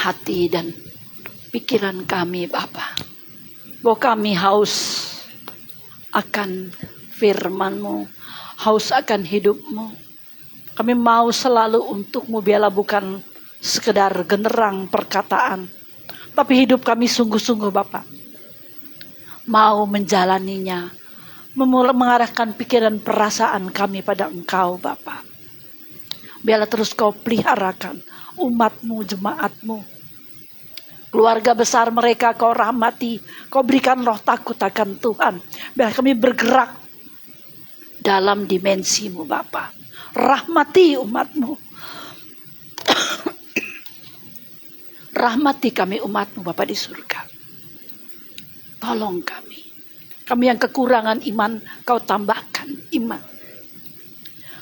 hati dan pikiran kami Bapa. Bahwa kami haus akan firman-Mu, haus akan hidup-Mu. Kami mau selalu untuk-Mu, biarlah bukan sekedar genderang perkataan, tapi hidup kami sungguh-sungguh Bapa. Mau menjalaninya, mengarahkan pikiran perasaan kami pada Engkau Bapa. Biarlah terus Kau peliharakan umat-Mu, jemaat-Mu. Keluarga besar mereka Kau rahmati, Kau berikan roh takut akan Tuhan. Biar kami bergerak dalam dimensi-Mu Bapa. Rahmati umat-Mu. Rahmati kami umat-Mu Bapa di surga. Tolong kami. Kami yang kekurangan iman, Kau tambahkan iman.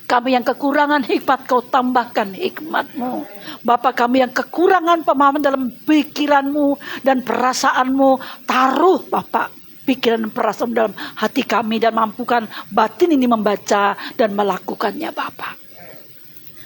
Kami yang kekurangan hikmat, Kau tambahkan hikmat-Mu. Bapa, kami yang kekurangan pemahaman dalam pikiran-Mu dan perasaan-Mu, taruh Bapa pikiran dan perasaan dalam hati kami dan mampukan batin ini membaca dan melakukannya Bapa.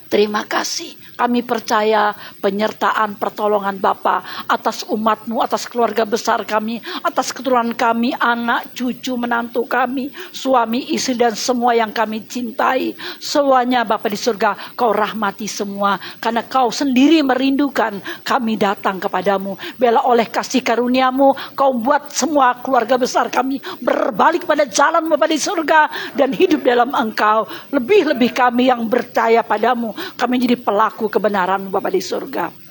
Terima kasih. Kami percaya penyertaan pertolongan Bapa atas umat-Mu, atas keluarga besar kami, atas keturunan kami, anak, cucu, menantu kami, suami, istri dan semua yang kami cintai. Semuanya Bapa di surga, Kau rahmati semua. Karena Kau sendiri merindukan kami datang kepadamu. Biarlah oleh kasih karunia-Mu, Kau buat semua keluarga besar kami berbalik pada jalan Bapa di surga dan hidup dalam Engkau. Lebih-lebih kami yang percaya padamu, kami jadi pelaku kebenaran Bapa di surga.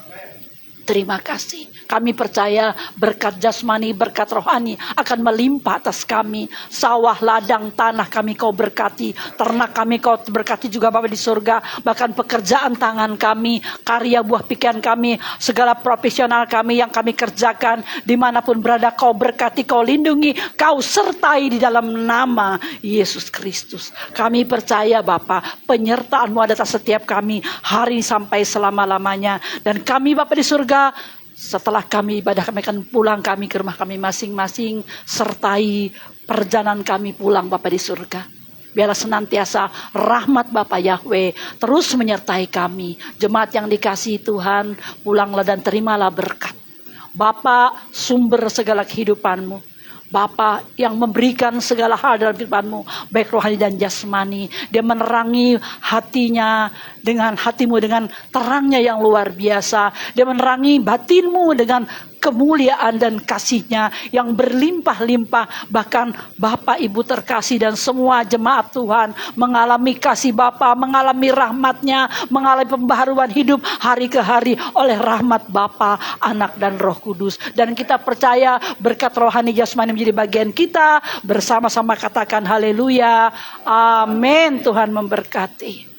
Terima kasih. Kami percaya berkat jasmani, berkat rohani akan melimpah atas kami. Sawah, ladang, tanah kami Kau berkati. Ternak kami Kau berkati juga Bapa di surga. Bahkan pekerjaan tangan kami, karya buah pikiran kami, segala profesional kami yang kami kerjakan. Dimanapun berada Kau berkati, Kau lindungi, Kau sertai di dalam nama Yesus Kristus. Kami percaya Bapa, penyertaan-Mu ada atas setiap kami hari sampai selama-lamanya. Dan kami Bapa di surga, setelah kami ibadah kami akan pulang kami ke rumah kami masing-masing. Sertai perjalanan kami pulang Bapa di surga. Biarlah senantiasa rahmat Bapa Yahweh terus menyertai kami. Jemaat yang dikasihi Tuhan, pulanglah dan terimalah berkat. Bapa sumber segala kehidupan-Mu, Bapa yang memberikan segala hal dalam kehidupan-Mu, baik rohani dan jasmani. Dia menerangi hatinya dengan hati-Mu dengan terangnya yang luar biasa. Dia menerangi batin-Mu dengan kemuliaan dan kasih-Nya yang berlimpah-limpah. Bahkan Bapak Ibu terkasih dan semua jemaat Tuhan mengalami kasih Bapa, mengalami rahmat-Nya, mengalami pembaharuan hidup hari ke hari oleh rahmat Bapa, Anak dan Roh Kudus. Dan kita percaya berkat rohani jasmani menjadi bagian kita. Bersama-sama katakan haleluya. Amin. Tuhan memberkati.